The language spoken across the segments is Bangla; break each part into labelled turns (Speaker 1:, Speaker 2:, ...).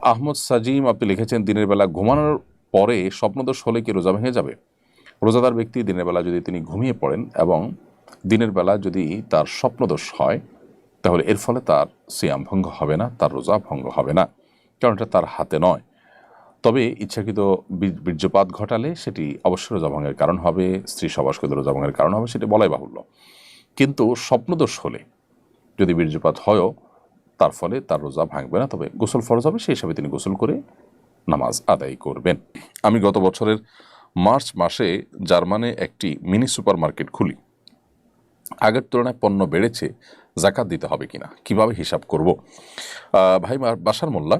Speaker 1: আহমদ সাজিম আপনি লিখেছেন, দিনের বেলা ঘুমানোর পরে স্বপ্নদোষ হলে কি রোজা ভেঙে যাবে? রোজাদার ব্যক্তি দিনের বেলা যদি তিনি ঘুমিয়ে পড়েন এবং দিনের বেলা যদি তার স্বপ্নদোষ হয়, তাহলে এর ফলে তার সিয়াম ভঙ্গ হবে না, তার রোজা ভঙ্গ হবে না, কারণ এটা তার হাতে নয়। তবে ইচ্ছাকৃত বীর্যপাত ঘটালে সেটি অবশ্যই রোজা ভঙ্গের কারণ হবে, স্ত্রী সহবাস করলে রোজা ভঙ্গের কারণ হবে, সেটি বলাই বাহুল্য। কিন্তু স্বপ্নদোষ হলে যদি বীর্যপাত হয়ও, তার ফলে তার রোজা ভাঙবে না, তবে গোসল ফরজ হবে, সেই হিসাবে তিনি গোসল করে নামাজ আদায় করবেন। আমি গত বছরের মার্চ মাসে জার্মানে একটি মিনি সুপার মার্কেট খুলি। আগের তুলনায় পণ্য বেড়েছে, জাকাত দিতে হবে কিনা, কিভাবে হিসাব করব? ভাই বাসার মোল্লা,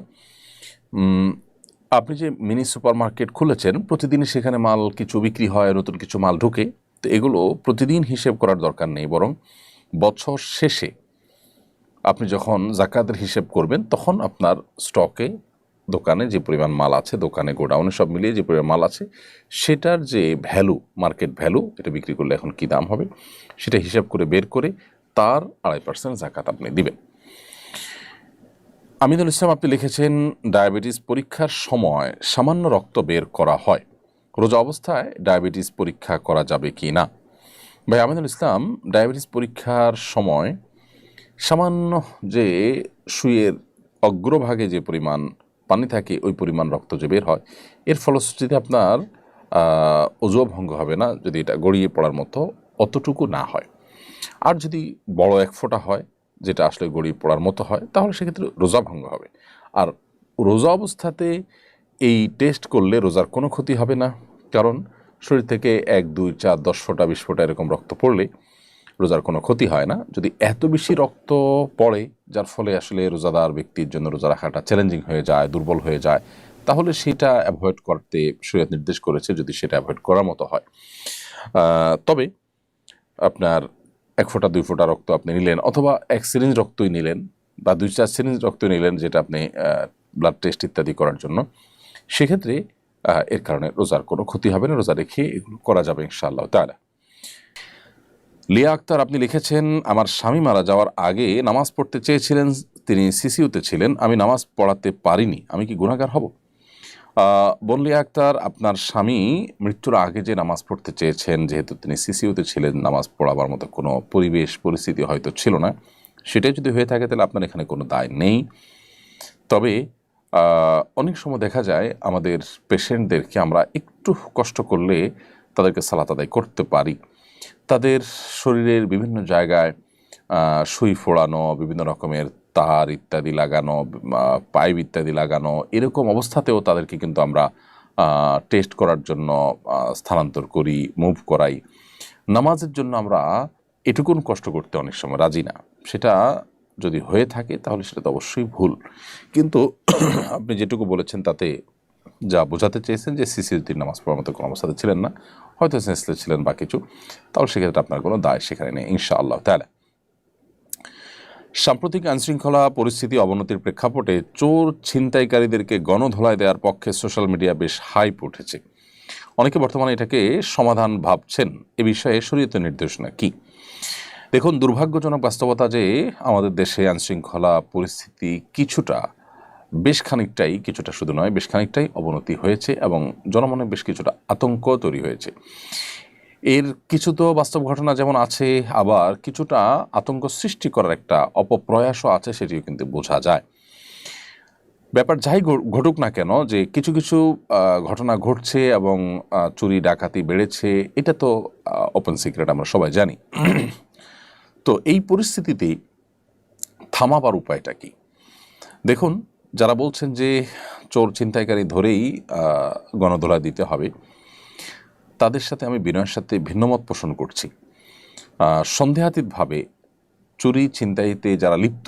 Speaker 1: আপনি যে মিনি সুপার মার্কেট খুলেছেন, প্রতিদিনই সেখানে মাল কিছু বিক্রি হয়, নতুন কিছু মাল ঢুকে, তো এগুলো প্রতিদিন হিসেব করার দরকার নেই, বরং বছর শেষে আপনি যখন জাকাতের হিসেব করবেন তখন আপনার স্টকে, দোকানে যে পরিমাণ মাল আছে, দোকানে গোডাউনে সব মিলিয়ে যে পরিমাণ মাল আছে, সেটার যে ভ্যালু, মার্কেট ভ্যালু, এটা বিক্রি করলে এখন কী দাম হবে, সেটা হিসাব করে বের করে তার 2.5% জাকাত আপনি দিবেন। আমিনুল ইসলাম আপনি লিখেছেন, ডায়াবেটিস পরীক্ষার সময় সামান্য রক্ত বের করা হয়, রোজা অবস্থায় ডায়াবেটিস পরীক্ষা করা যাবে কি না? ভাই আমিনুল ইসলাম, ডায়াবেটিস পরীক্ষার সময় সামান্য যে সুইয়ের অগ্রভাগে যে পরিমাণ পানি থাকে, ওই পরিমাণ রক্ত যে বের হয়, এর ফলশ্রুতিতে আপনার অজুও ভঙ্গ হবে না, যদি এটা গড়িয়ে পড়ার মতো অতটুকু না হয়। আর যদি বড় এক ফোঁটা হয়, যেটা আসলে গড়িয়ে পড়ার মতো হয়, তাহলে সেক্ষেত্রে রোজা ভঙ্গ হবে। আর রোজা অবস্থাতে এই টেস্ট করলে রোজার কোনো ক্ষতি হবে না, কারণ শরীর থেকে 1, 2, 4, 10 ফোঁটা 20 ফোঁটা এরকম রক্ত পড়লে রোজার কোনো ক্ষতি হয় না। যদি এত বেশি রক্ত পড়ে, যার ফলে আসলে রোজাদার ব্যক্তির জন্য রোজা রাখাটা চ্যালেঞ্জিং হয়ে যায়, দুর্বল হয়ে যায়, তাহলে সেটা অ্যাভয়েড করতে শরীয়ত নির্দেশ করেছে, যদি সেটা অ্যাভয়েড করার মতো হয়। তবে আপনার 1 ফোঁটা 2 ফোঁটা রক্ত আপনি নিলেন, অথবা 1 সিরিঞ্জ রক্তই নিলেন, বা 2-4 সিরিঞ্জ রক্ত নিলেন, যেটা আপনি ব্লাড টেস্ট ইত্যাদি করার জন্য, সেক্ষেত্রে এর কারণে রোজার কোনো ক্ষতি হবে না, রোজা রেখে এগুলো করা যাবে ইনশাআল্লাহ তাআলা। লিয়া আক্তার আপনি লিখেছেন, আমার স্বামী মারা যাওয়ার আগে নামাজ পড়তে চেয়েছিলেন, তিনি সিসিউতে ছিলেন, আমি নামাজ পড়াতে পারিনি, আমি কি গুনাহগার হব? বোন লিয়া আক্তার, আপনার স্বামী মৃত্যুর আগে যে নামাজ পড়তে চেয়েছেন, যেহেতু তিনি সিসিউতে ছিলেন, নামাজ পড়াবার মতো কোনো পরিবেশ পরিস্থিতি হয়তো ছিল না, সেটাই যদি হয়ে থাকে তাহলে আপনার এখানে কোনো দায় নেই। তবে অনেক সময় দেখা যায় আমাদের পেশেন্টদেরকে আমরা একটু কষ্ট করলে তাদেরকে সালাত আদায় করতে পারি। তাদের শরীরের বিভিন্ন জায়গায় সুই ফোড়ানো, বিভিন্ন রকমের তার ইত্যাদি লাগানো, পাইপ ইত্যাদি লাগানো, এরকম অবস্থাতেও তাদেরকে কিন্তু আমরা টেস্ট করার জন্য স্থানান্তর করি, মুভ করাই। নামাজের জন্য আমরা এটুকুন কষ্ট করতে অনেক সময় রাজি না। সেটা যদি হয়ে থাকে তাহলে সেটা তো অবশ্যই ভুল। কিন্তু আপনি যেটুকু বলেছেন তাতে যা বোঝাতে চেয়েছেন যে সিসিউদ্দিন নামাজ পড়ার মতো কোনো অবস্থাতে ছিলেন না, হয়তো সেন্সলেস ছিলেন বা কিছু, তাহলে সেক্ষেত্রে আপনার কোনো দায় সেখানে নেই ইনশাআল্লাহ তাআলা। সাম্প্রতিক আইনশৃঙ্খলা পরিস্থিতি অবনতির প্রেক্ষাপটে চোর ছিনতাইকারীদেরকে গণধোলাই দেওয়ার পক্ষে সোশ্যাল মিডিয়া বেশ হাইপ উঠেছে। অনেকে বর্তমানে এটাকে সমাধান ভাবছেন। এ বিষয়ে শরীয়তের নির্দেশনা কি? দেখুন, দুর্ভাগ্যজনক বাস্তবতা যে আমাদের দেশে আইনশৃঙ্খলা পরিস্থিতি বেশ খানিকটাই শুধু নয়, বেশ খানিকটাই অবনতি হয়েছে এবং জনমনে বেশ কিছুটা আতঙ্ক তৈরি হয়েছে। এর কিছু তো বাস্তব ঘটনা যেমন আছে, আবার কিছুটা আতঙ্ক সৃষ্টি করার একটা অপপ্রয়াসও আছে, সেটিও কিন্তু বোঝা যায়। ব্যাপার যাই ঘটুক না কেন, যে কিছু কিছু ঘটনা ঘটছে এবং চুরি ডাকাতি বেড়েছে, এটা তো ওপেন সিক্রেট, আমরা সবাই জানি। তো এই পরিস্থিতিতে থামাবার উপায়টা কি? দেখুন, যারা বলছেন যে চোর ছিনতাইকারী ধরেই গণধোলাই দিতে হবে, তাদের সাথে আমি বিনয়ের সাথে ভিন্নমত পোষণ করছি। সন্দেহাতীতভাবে চুরি ছিনতাইতে যারা লিপ্ত,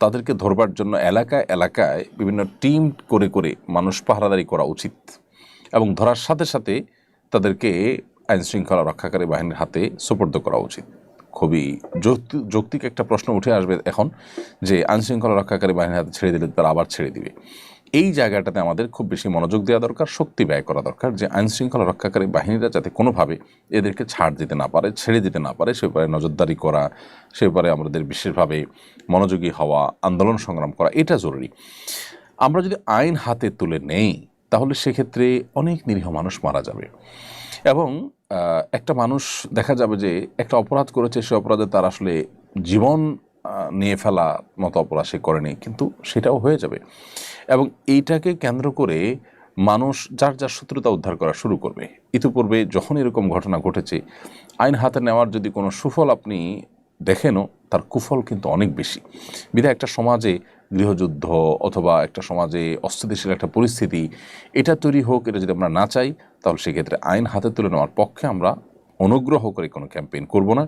Speaker 1: তাদেরকে ধরবার জন্য এলাকায় এলাকায় বিভিন্ন টিম করে করে মানুষ পাহারাদারি করা উচিত, এবং ধরার সাথে সাথে তাদেরকে আইনশৃঙ্খলা রক্ষাকারী বাহিনীর হাতে সোপর্দ করা উচিত। খুবই যৌক্তিক একটা প্রশ্ন উঠে আসবে এখন, যে আইনশৃঙ্খলা রক্ষাকারী বাহিনীর হাতে ছেড়ে দিলে তারা আবার ছেড়ে দিবে। এই জায়গাটাতে আমাদের খুব বেশি মনোযোগ দেওয়া দরকার, শক্তি ব্যয় করা দরকার, যে আইনশৃঙ্খলা রক্ষাকারী বাহিনীরা যাতে কোনোভাবে এদেরকে ছাড় দিতে না পারে, ছেড়ে দিতে না পারে, সে ব্যাপারে নজরদারি করা, সে ব্যাপারে আমাদের বিশেষভাবে মনোযোগী হওয়া, আন্দোলন সংগ্রাম করা, এটা জরুরি। আমরা যদি আইন হাতে তুলে নেই তাহলে সেক্ষেত্রে অনেক নিরীহ মানুষ মারা যাবে এবং একটা মানুষ দেখা যাবে যে একটা অপরাধ করেছে, সে অপরাধে তার আসলে জীবন নিয়ে ফেলা মতো অপরাধ সে করেনি, কিন্তু সেটাও হয়ে যাবে এবং এইটাকে কেন্দ্র করে মানুষ যার যার শত্রুতা উদ্ধার করা শুরু করবে। ইতিপূর্বে যখন এরকম ঘটনা ঘটেছে, আইন হাতে নেওয়ার যদি কোনো সুফল আপনি দেখেনও, তার কুফল কিন্তু অনেক বেশি। বিধায় একটা সমাজে গৃহযুদ্ধ অথবা একটা সমাজে অস্থিতিশীল একটা পরিস্থিতি এটা তৈরি হোক, এটা যদি আমরা না চাই, তাহলে সেক্ষেত্রে আইন হাতে তুলে নেওয়ার পক্ষে আমরা অনুগ্রহ করে কোনো ক্যাম্পেইন করব না,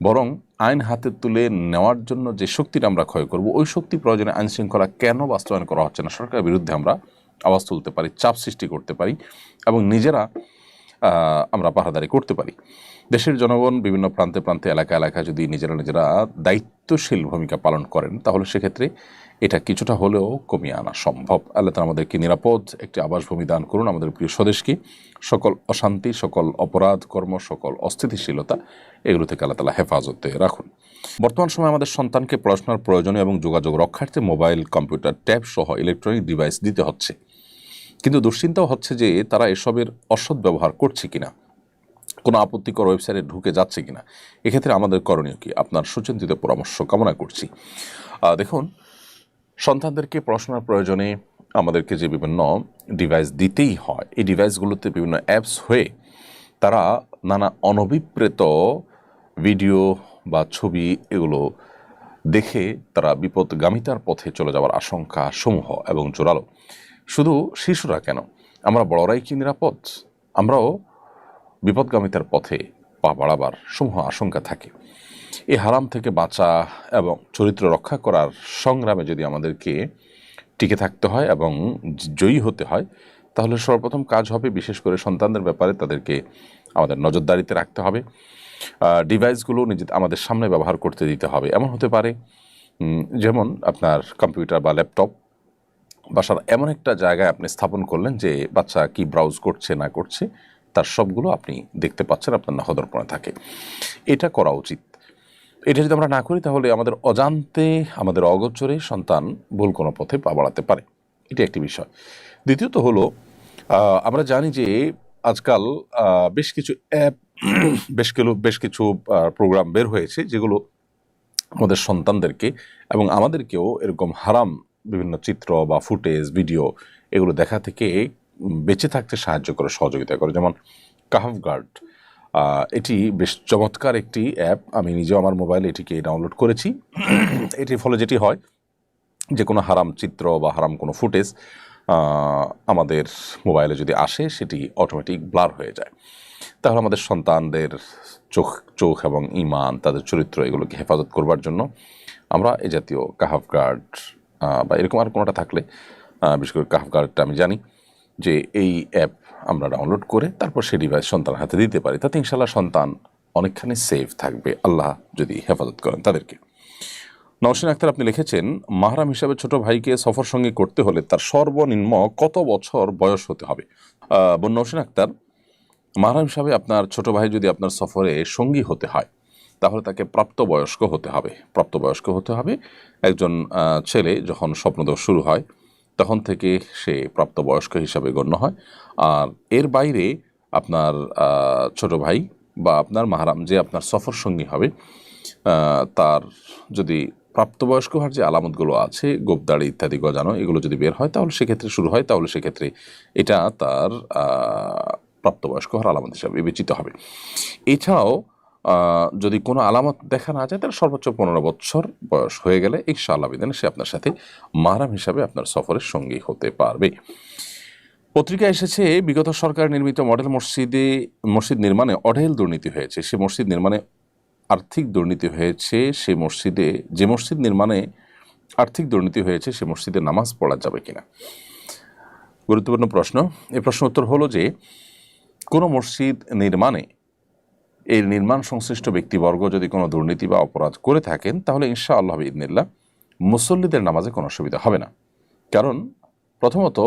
Speaker 1: বরং আইন হাতে তুলে নেওয়ার জন্য যে শক্তিটা আমরা ক্ষয় করব, ওই শক্তি প্রয়োজনে আইন শৃঙ্খলা কেন বাস্তবায়ন করা হচ্ছে না সরকারের বিরুদ্ধে আমরা আওয়াজ তুলতে পারি, চাপ সৃষ্টি করতে পারি এবং নিজেরা আমরা পাহারাদারি করতে পারি। দেশের জনগণ বিভিন্ন প্রান্তে প্রান্তে এলাকা এলাকায় যদি নিজেরা দায়িত্বশীল ভূমিকা পালন করেন, তাহলে সেক্ষেত্রে এটা কিছুটা হলেও কমিয়ে আনা সম্ভব। আল্লাহ তাআলা আমাদেরকে নিরাপদ একটি আবাসভূমি দান করুন, আমাদের প্রিয় স্বদেশকে সকল অশান্তি, সকল অপরাধ কর্ম, সকল অস্থিতিশীলতা এগুলো থেকে আল্লাহ তাআলা হেফাজতে রাখুন। বর্তমান সময়ে আমাদের সন্তানকে পড়াশোনার প্রয়োজনে এবং যোগাযোগ রক্ষার্থে মোবাইল, কম্পিউটার, ট্যাব সহ ইলেকট্রনিক ডিভাইস দিতে হচ্ছে, কিন্তু দুশ্চিন্তাও হচ্ছে যে তারা এসবের অসৎ ব্যবহার করছে কিনা, কোনো আপত্তিকর ওয়েবসাইটে ঢুকে যাচ্ছে কিনা। এক্ষেত্রে আমাদের করণীয় কি, আপনার সুচিন্তিত পরামর্শ কামনা করছি। দেখুন, সন্তানদেরকে পড়াশোনার প্রয়োজনে আমাদেরকে যে বিভিন্ন ডিভাইস দিতেই হয়, এই ডিভাইসগুলোতে বিভিন্ন অ্যাপস হয়ে তারা নানা অনভিপ্রেত ভিডিও বা ছবি এগুলো দেখে তারা বিপদগামিতার পথে চলে যাওয়ার আশঙ্কা সমূহ এবং জোরালো। শুধু শিশুরা কেন, আমরা বড়রাই কি নিরাপদ? আমরাও বিপদগামিতার পথে পা বাড়াবার সমূহ আশঙ্কা থাকে। এই হারাম থেকে বাঁচা এবং চরিত্র রক্ষা করার সংগ্রামে যদি আমাদেরকে টিকে থাকতে হয় এবং জয়ী হতে হয়, তাহলে সর্বপ্রথম কাজ হবে বিশেষ করে সন্তানদের ব্যাপারে তাদেরকে আমাদের নজরদারিতে রাখতে হবে। ডিভাইসগুলো আমাদের সামনে ব্যবহার করতে দিতে হবে। এমন হতে পারে যেমন আপনার কম্পিউটার বা ল্যাপটপ বাসার এমন একটা জায়গায় আপনি স্থাপন করলেন যে বাচ্চা কি ব্রাউজ করছে না করছে তার সবগুলো আপনি দেখতে পাচ্ছেন, আপনার নজরদারিতে থাকে। এটা করা উচিত। এটা যদি আমরা না করি তাহলে আমাদের অজান্তে, আমাদের অগোচরে সন্তান ভুল কোনো পথে পা বাড়াতে পারে। এটা একটি বিষয়। দ্বিতীয়ত হলো, আমরা জানি যে আজকাল বেশ কিছু অ্যাপ, বেশ কিছু প্রোগ্রাম বের হয়েছে যেগুলো আমাদের সন্তানদেরকে এবং আমাদেরকেও এরকম হারাম বিভিন্ন চিত্র বা ফুটেজ, ভিডিও এগুলো দেখা থেকে বেঁচে থাকতে সাহায্য করে, সহযোগিতা করে। যেমন কাহাফ গার্ড, এটি বেশ চমৎকার একটি অ্যাপ। আমি নিজেও আমার মোবাইলে এটিকে ডাউনলোড করেছি। এটির ফলে যেটি হয়, যে কোনো হারাম চিত্র বা হারাম কোনো ফুটেজ আমাদের মোবাইলে যদি আসে, সেটি অটোমেটিক ব্লার হয়ে যায়। তাহলে আমাদের সন্তানদের চোখ এবং ঈমান, তাদের চরিত্র এগুলোকে হেফাজত করবার জন্য আমরা এই জাতীয় কাহাফ গার্ড বা এরকম আর কোনোটা থাকলে, বিশেষ করে কাহাফ গার্ডটা আমি জানি যে এই অ্যাপ আমরা ডাউনলোড করে তারপর সেই ডিভাইস সন্তানের হাতে দিতে পারি। তাতে ইনশাআল্লাহ সন্তান অনেকখানি সেফ থাকবে, আল্লাহ যদি হেফাজত করেন তাদেরকে। নওশিন আক্তার, আপনি লিখেছেন, মাহরাম হিসাবে ছোট ভাইকে সফর সঙ্গী করতে হলে তার সর্বনিম্ন কত বছর বয়স হতে হবে? বোন নওশিন আক্তার, মাহরাম হিসাবে আপনার ছোট ভাই যদি আপনার সফরে সঙ্গী হতে হয়, তাহলে তাকে প্রাপ্তবয়স্ক হতে হবে। প্রাপ্তবয়স্ক হতে হবে। একজন ছেলে যখন স্বপ্নদোষ শুরু হয় তখন থেকে সে প্রাপ্তবয়স্ক হিসাবে গণ্য হয়। আর এর বাইরে আপনার ছোট ভাই বা আপনার মাহরাম যে আপনার সফর সঙ্গী হবে, তার যদি প্রাপ্তবয়স্ক হওয়ার যে আলামতগুলো আছে, গোপদাড়ি ইত্যাদি গজানো, এগুলো যদি বের হয় তাহলে সেক্ষেত্রে শুরু হয়, তাহলে সেক্ষেত্রে এটা তার প্রাপ্তবয়স্ক হওয়ার আলামত হিসাবে বিবেচিত হবে। এছাড়াও যদি কোনো আলামত দেখা না যায়, তাহলে সর্বোচ্চ 15 বছর বয়স হয়ে গেলে ইনশাআল্লাহ বিধানে সে আপনার সাথে মাহরাম হিসাবে আপনার সফরের সঙ্গী হতে পারবে। পত্রিকা এসেছে, বিগত সরকার নির্মিত মডেল মসজিদ নির্মাণে অঢেল দুর্নীতি হয়েছে। সে মসজিদ নির্মাণে আর্থিক দুর্নীতি হয়েছে। যে মসজিদ নির্মাণে আর্থিক দুর্নীতি হয়েছে, সে মসজিদে নামাজ পড়া যাবে কিনা? গুরুত্বপূর্ণ প্রশ্ন। এই প্রশ্ন উত্তর হলো যে, কোনো মসজিদ নির্মাণে এর নির্মাণ সংশ্লিষ্ট ব্যক্তিবর্গ যদি কোনো দুর্নীতি বা অপরাধ করে থাকেন, তাহলে ইনশাআল্লাহ বিইذনিল্লাহ মুসল্লিদের নামাজে কোনো অসুবিধা হবে না। কারণ প্রথমত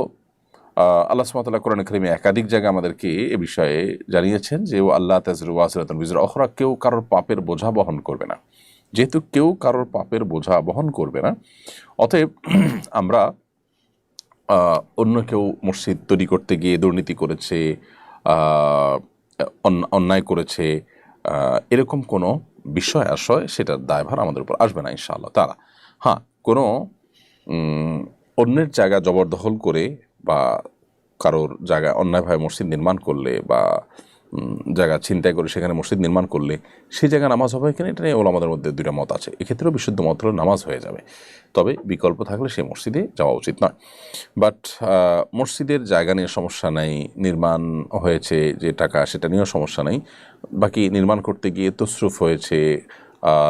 Speaker 1: আল্লাহ সুবহানাহু ওয়া তাআলা কোরআনে কারিমে একাধিক জায়গায় আমাদেরকে এ বিষয়ে জানিয়েছেন যে, ও আল্লাহ তাযরু ওয়াসিরাতুন বিজরা উখরা, কেউ কারোর পাপের বোঝা বহন করবে না। যেহেতু কেউ কারোর পাপের বোঝা বহন করবে না, অতএব আমরা অন্য কেউ মসজিদ তৈরি করতে গিয়ে দুর্নীতি করেছে, অন্যায় করেছে, এরকম কোনো বিষয় আশয় সেটার দায়ভার আমাদের উপর আসবে না ইনশাআল্লাহ তাআলা। হ্যাঁ, কোনো অন্যের জায়গা জবরদখল করে বা কারোর জায়গা অন্যায়ভাবে মসজিদ নির্মাণ করলে বা জায়গা ছিনতাই করে সেখানে মসজিদ নির্মাণ করলে সেই জায়গায় নামাজ হবে কিনা এটা নিয়ে ওলামাদের মধ্যে দুইটা মত আছে। এক্ষেত্রেও বিশুদ্ধ মত হলো নামাজ হয়ে যাবে, তবে বিকল্প থাকলে সেই মসজিদে যাওয়া উচিত নয়। বাট মসজিদের জায়গা নিয়ে সমস্যা নেই, নির্মাণ হয়েছে যে টাকা সেটা নিয়েও সমস্যা নেই, বাকি নির্মাণ করতে গিয়ে তসরুফ হয়েছে,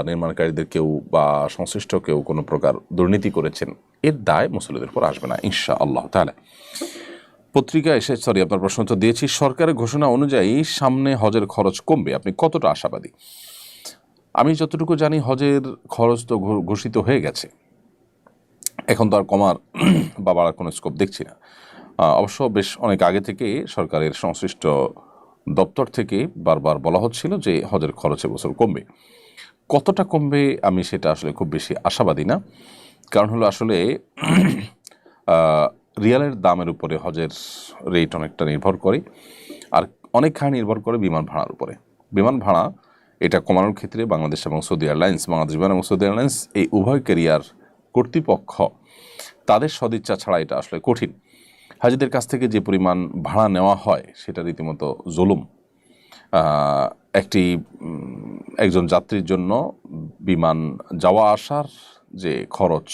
Speaker 1: নির্মাণকারীদের কেউ বা সংশ্লিষ্ট কেউ কোনো প্রকার দুর্নীতি করেছেন, এর দায় মুসল্লিদের উপর আসবে না ইনশাআল্লাহ তাআলা। পত্রিকা এসে আপনার প্রশ্ন তো দিয়েছি। সরকারের ঘোষণা অনুযায়ী সামনে হজের খরচ কমবে, আপনি কতটা আশাবাদী? আমি যতটুকু জানি হজের খরচ তো ঘোষিত হয়ে গেছে, এখন তো আর কমার বা বাড়ার কোনো স্কোপ দেখছি না। অবশ্য বেশ অনেক আগে থেকে সরকারের সংশ্লিষ্ট দপ্তর থেকে বারবার বলা হচ্ছিল যে হজের খরচ এবছর কমবে। কতটা কমবে আমি সেটা আসলে খুব বেশি আশাবাদী না, কারণ হলো আসলে রিয়ালের দামের উপরে হজের রেট অনেকটা নির্ভর করে, আর অনেকখানি নির্ভর করে বিমান ভাড়ার উপরে। বিমান ভাড়া এটা কমানোর ক্ষেত্রে বাংলাদেশ এবং সৌদি এয়ারলাইন্স, বাংলাদেশ বিমান এবং সৌদি এয়ারলাইন্স এই উভয় ক্যারিয়ার কর্তৃপক্ষ তাদের সদিচ্ছা ছাড়া এটা আসলে কঠিন। হাজিদের কাছ থেকে যে পরিমাণ ভাড়া নেওয়া হয় সেটা রীতিমতো জুলুম। একজন যাত্রীর জন্য বিমান যাওয়া আসার যে খরচ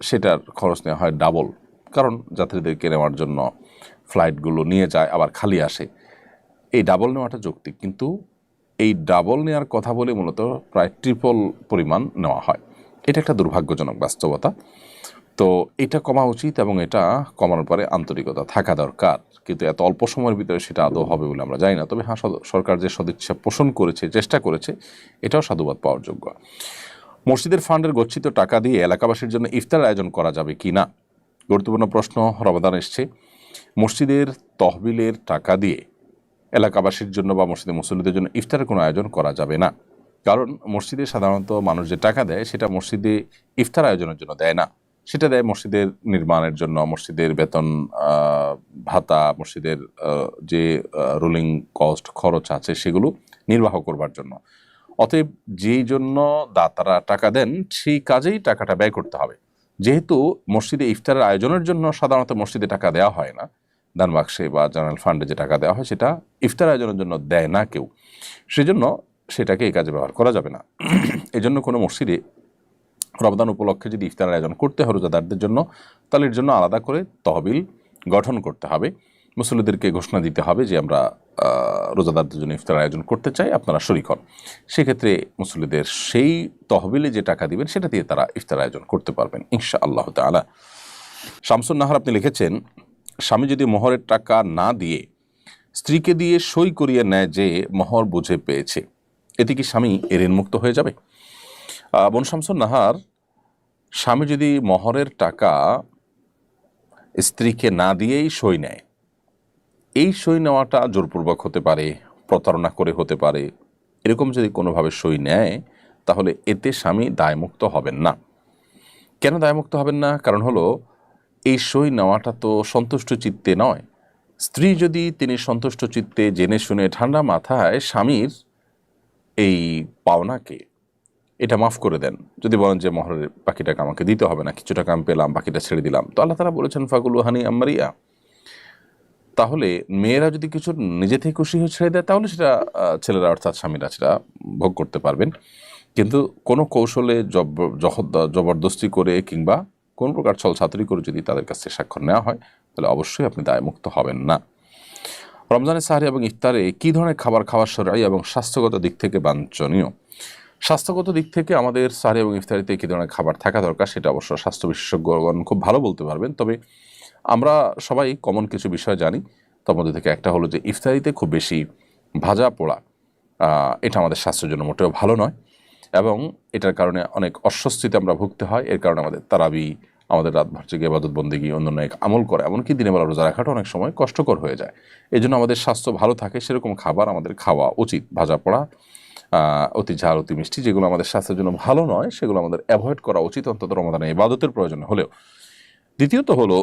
Speaker 1: সেটার খরচ নেওয়া হয় ডাবল, কারণ যাত্রীদেরকে নেওয়ার জন্য ফ্লাইটগুলো নিয়ে যায় আবার খালি আসে। এই ডাবল নেওয়াটা যৌক্তিক, কিন্তু এই ডাবল নেওয়ার কথা বলে মূলত প্রায় ট্রিপল পরিমাণ নেওয়া হয়। এটা একটা দুর্ভাগ্যজনক বাস্তবতা। তো এটা কমা উচিত এবং এটা কমানোর পরে আন্তরিকতা থাকা দরকার, কিন্তু এত অল্প সময়ের ভিতরে সেটা আদৌ হবে বলে আমরা জানি না। তবে হ্যাঁ, সরকার যে সদিচ্ছা পোষণ করেছে, চেষ্টা করেছে, এটাও সাধুবাদ পাওয়ার যোগ্য। মসজিদের ফান্ডের গচ্ছিত টাকা দিয়ে এলাকাবাসীর জন্য ইফতার আয়োজন করা যাবে কি না, গুরুত্বপূর্ণ প্রশ্ন। রমাদান এসছে, মসজিদের তহবিলের টাকা দিয়ে এলাকাবাসীর জন্য বা মসজিদের মুসল্লিদের জন্য ইফতারের কোনো আয়োজন করা যাবে না, কারণ মসজিদে সাধারণত মানুষ যে টাকা দেয় সেটা মসজিদে ইফতার আয়োজনের জন্য দেয় না, সেটা দেয় মসজিদের নির্মাণের জন্য, মসজিদের বেতন ভাতা, মসজিদের যে রুলিং কস্ট খরচ আছে সেগুলো নির্বাহ করবার জন্য। অতএব যেই জন্য দাতারা টাকা দেন সেই কাজেই টাকাটা ব্যয় করতে হবে। যেহেতু মসজিদে ইফতারের আয়োজনের জন্য সাধারণত মসজিদে টাকা দেওয়া হয় না, দান বাক্সে বা জেনারেল ফান্ডে যে টাকা দেওয়া হয় সেটা ইফতার আয়োজনের জন্য দেয় না কেউ, সেজন্য সেটাকে এই কাজে ব্যবহার করা যাবে না। এজন্য কোনো মসজিদে রমজান উপলক্ষে যদি ইফতার আয়োজন করতে হয় রোজাদারদের জন্য, তাহলে এর জন্য আলাদা করে তহবিল গঠন করতে হবে, মুসল্লিদেরকে ঘোষণা দিতে হবে যে আমরা রোজাদারদের জন্য ইফতার আয়োজন করতে চাই, আপনারা শরীক হন। সেক্ষেত্রে মুসল্লিদের সেই তহবিলে যে টাকা দিবেন সেটা দিয়ে তারা ইফতার আয়োজন করতে পারবেন ইনশাআল্লাহ তাআলা। শামসুন নাহার আপনি লিখেছেন, স্বামী যদি মোহরের টাকা না দিয়ে স্ত্রীকে দিয়ে সই করিয়ে নেয় যে মোহর বুঝে পেয়েছে, এতে কি স্বামী ঋণমুক্ত হয়ে যাবে? বোন শামসুন নাহার, স্বামী যদি মোহরের টাকা স্ত্রীকে না দিয়েই সই নেয়, এই সই নেওয়াটা জোরপূর্বক হতে পারে, প্রতারণা করে হতে পারে, এরকম যদি কোনোভাবে সই নেয় তাহলে এতে স্বামী দায়মুক্ত হবেন না। কেন দায়মুক্ত হবেন না? কারণ হলো এই সই নেওয়াটা তো সন্তুষ্ট চিত্তে নয়। স্ত্রী যদি তিনি সন্তুষ্ট চিত্তে জেনে শুনে ঠান্ডা মাথায় স্বামীর এই পাওনাকে এটা মাফ করে দেন, যদি বলেন যে মোহরের বাকি টাকা আমাকে দিতে হবে না, কিছু টাকা আমি পেলাম, বাকিটা ছেড়ে দিলাম, তো আল্লাহ তাআলা বলেছেন ফাকুলু হানি আম্মারিয়া। তাহলে মেয়েরা যদি কিছু নিজে থেকে খুশি হয়ে ছেড়ে দেয় তাহলে সেটা ছেলেরা অর্থাৎ স্বামীরা সেটা ভোগ করতে পারবেন, কিন্তু কোনো কৌশলে জবরদস্তি করে কিংবা কোন প্রকার ছলছাতুরি করে যদি তাদের কাছ থেকে স্বাক্ষর নেওয়া হয় তাহলে অবশ্যই আপনি দায়মুক্ত হবেন না। রমজানের সাহরি এবং ইফতারে কী ধরনের খাবার খাওয়া শরঈ এবং স্বাস্থ্যগত দিক থেকে বাঞ্ছনীয়? স্বাস্থ্যগত দিক থেকে আমাদের সাহরি এবং ইফতারিতে কী ধরনের খাবার থাকা দরকার সেটা অবশ্য স্বাস্থ্য বিশেষজ্ঞগণ খুব ভালো বলতে পারবেন, তবে আমরা সবাই কমন কিছু বিষয় জানি। তার মধ্যে থেকে একটা হলো যে ইফতারিতে খুব বেশি ভাজা পোড়া এটা আমাদের স্বাস্থ্যের জন্য মোটেও ভালো নয়, এবং এটার কারণে অনেক অস্বস্তিতে আমরা ভুগতে হয়। এর কারণে আমাদের তারাবি, আমাদের রাতভর জেগে ইবাদত বন্দেগী, অন্যান্য এক আমল করে, এমনকি দিনের বেলা রোজা রাখাটা অনেক সময় কষ্টকর হয়ে যায়। এই জন্য আমাদের স্বাস্থ্য ভালো থাকে সেরকম খাবার আমাদের খাওয়া উচিত। ভাজা পোড়া, অতি ঝাল, অতি মিষ্টি, যেগুলো আমাদের স্বাস্থ্যের জন্য ভালো নয় সেগুলো আমাদের অ্যাভয়েড করা উচিত, অন্তত রমাদানে ইবাদতের প্রয়োজন হলেও। দ্বিতীয়ত হলো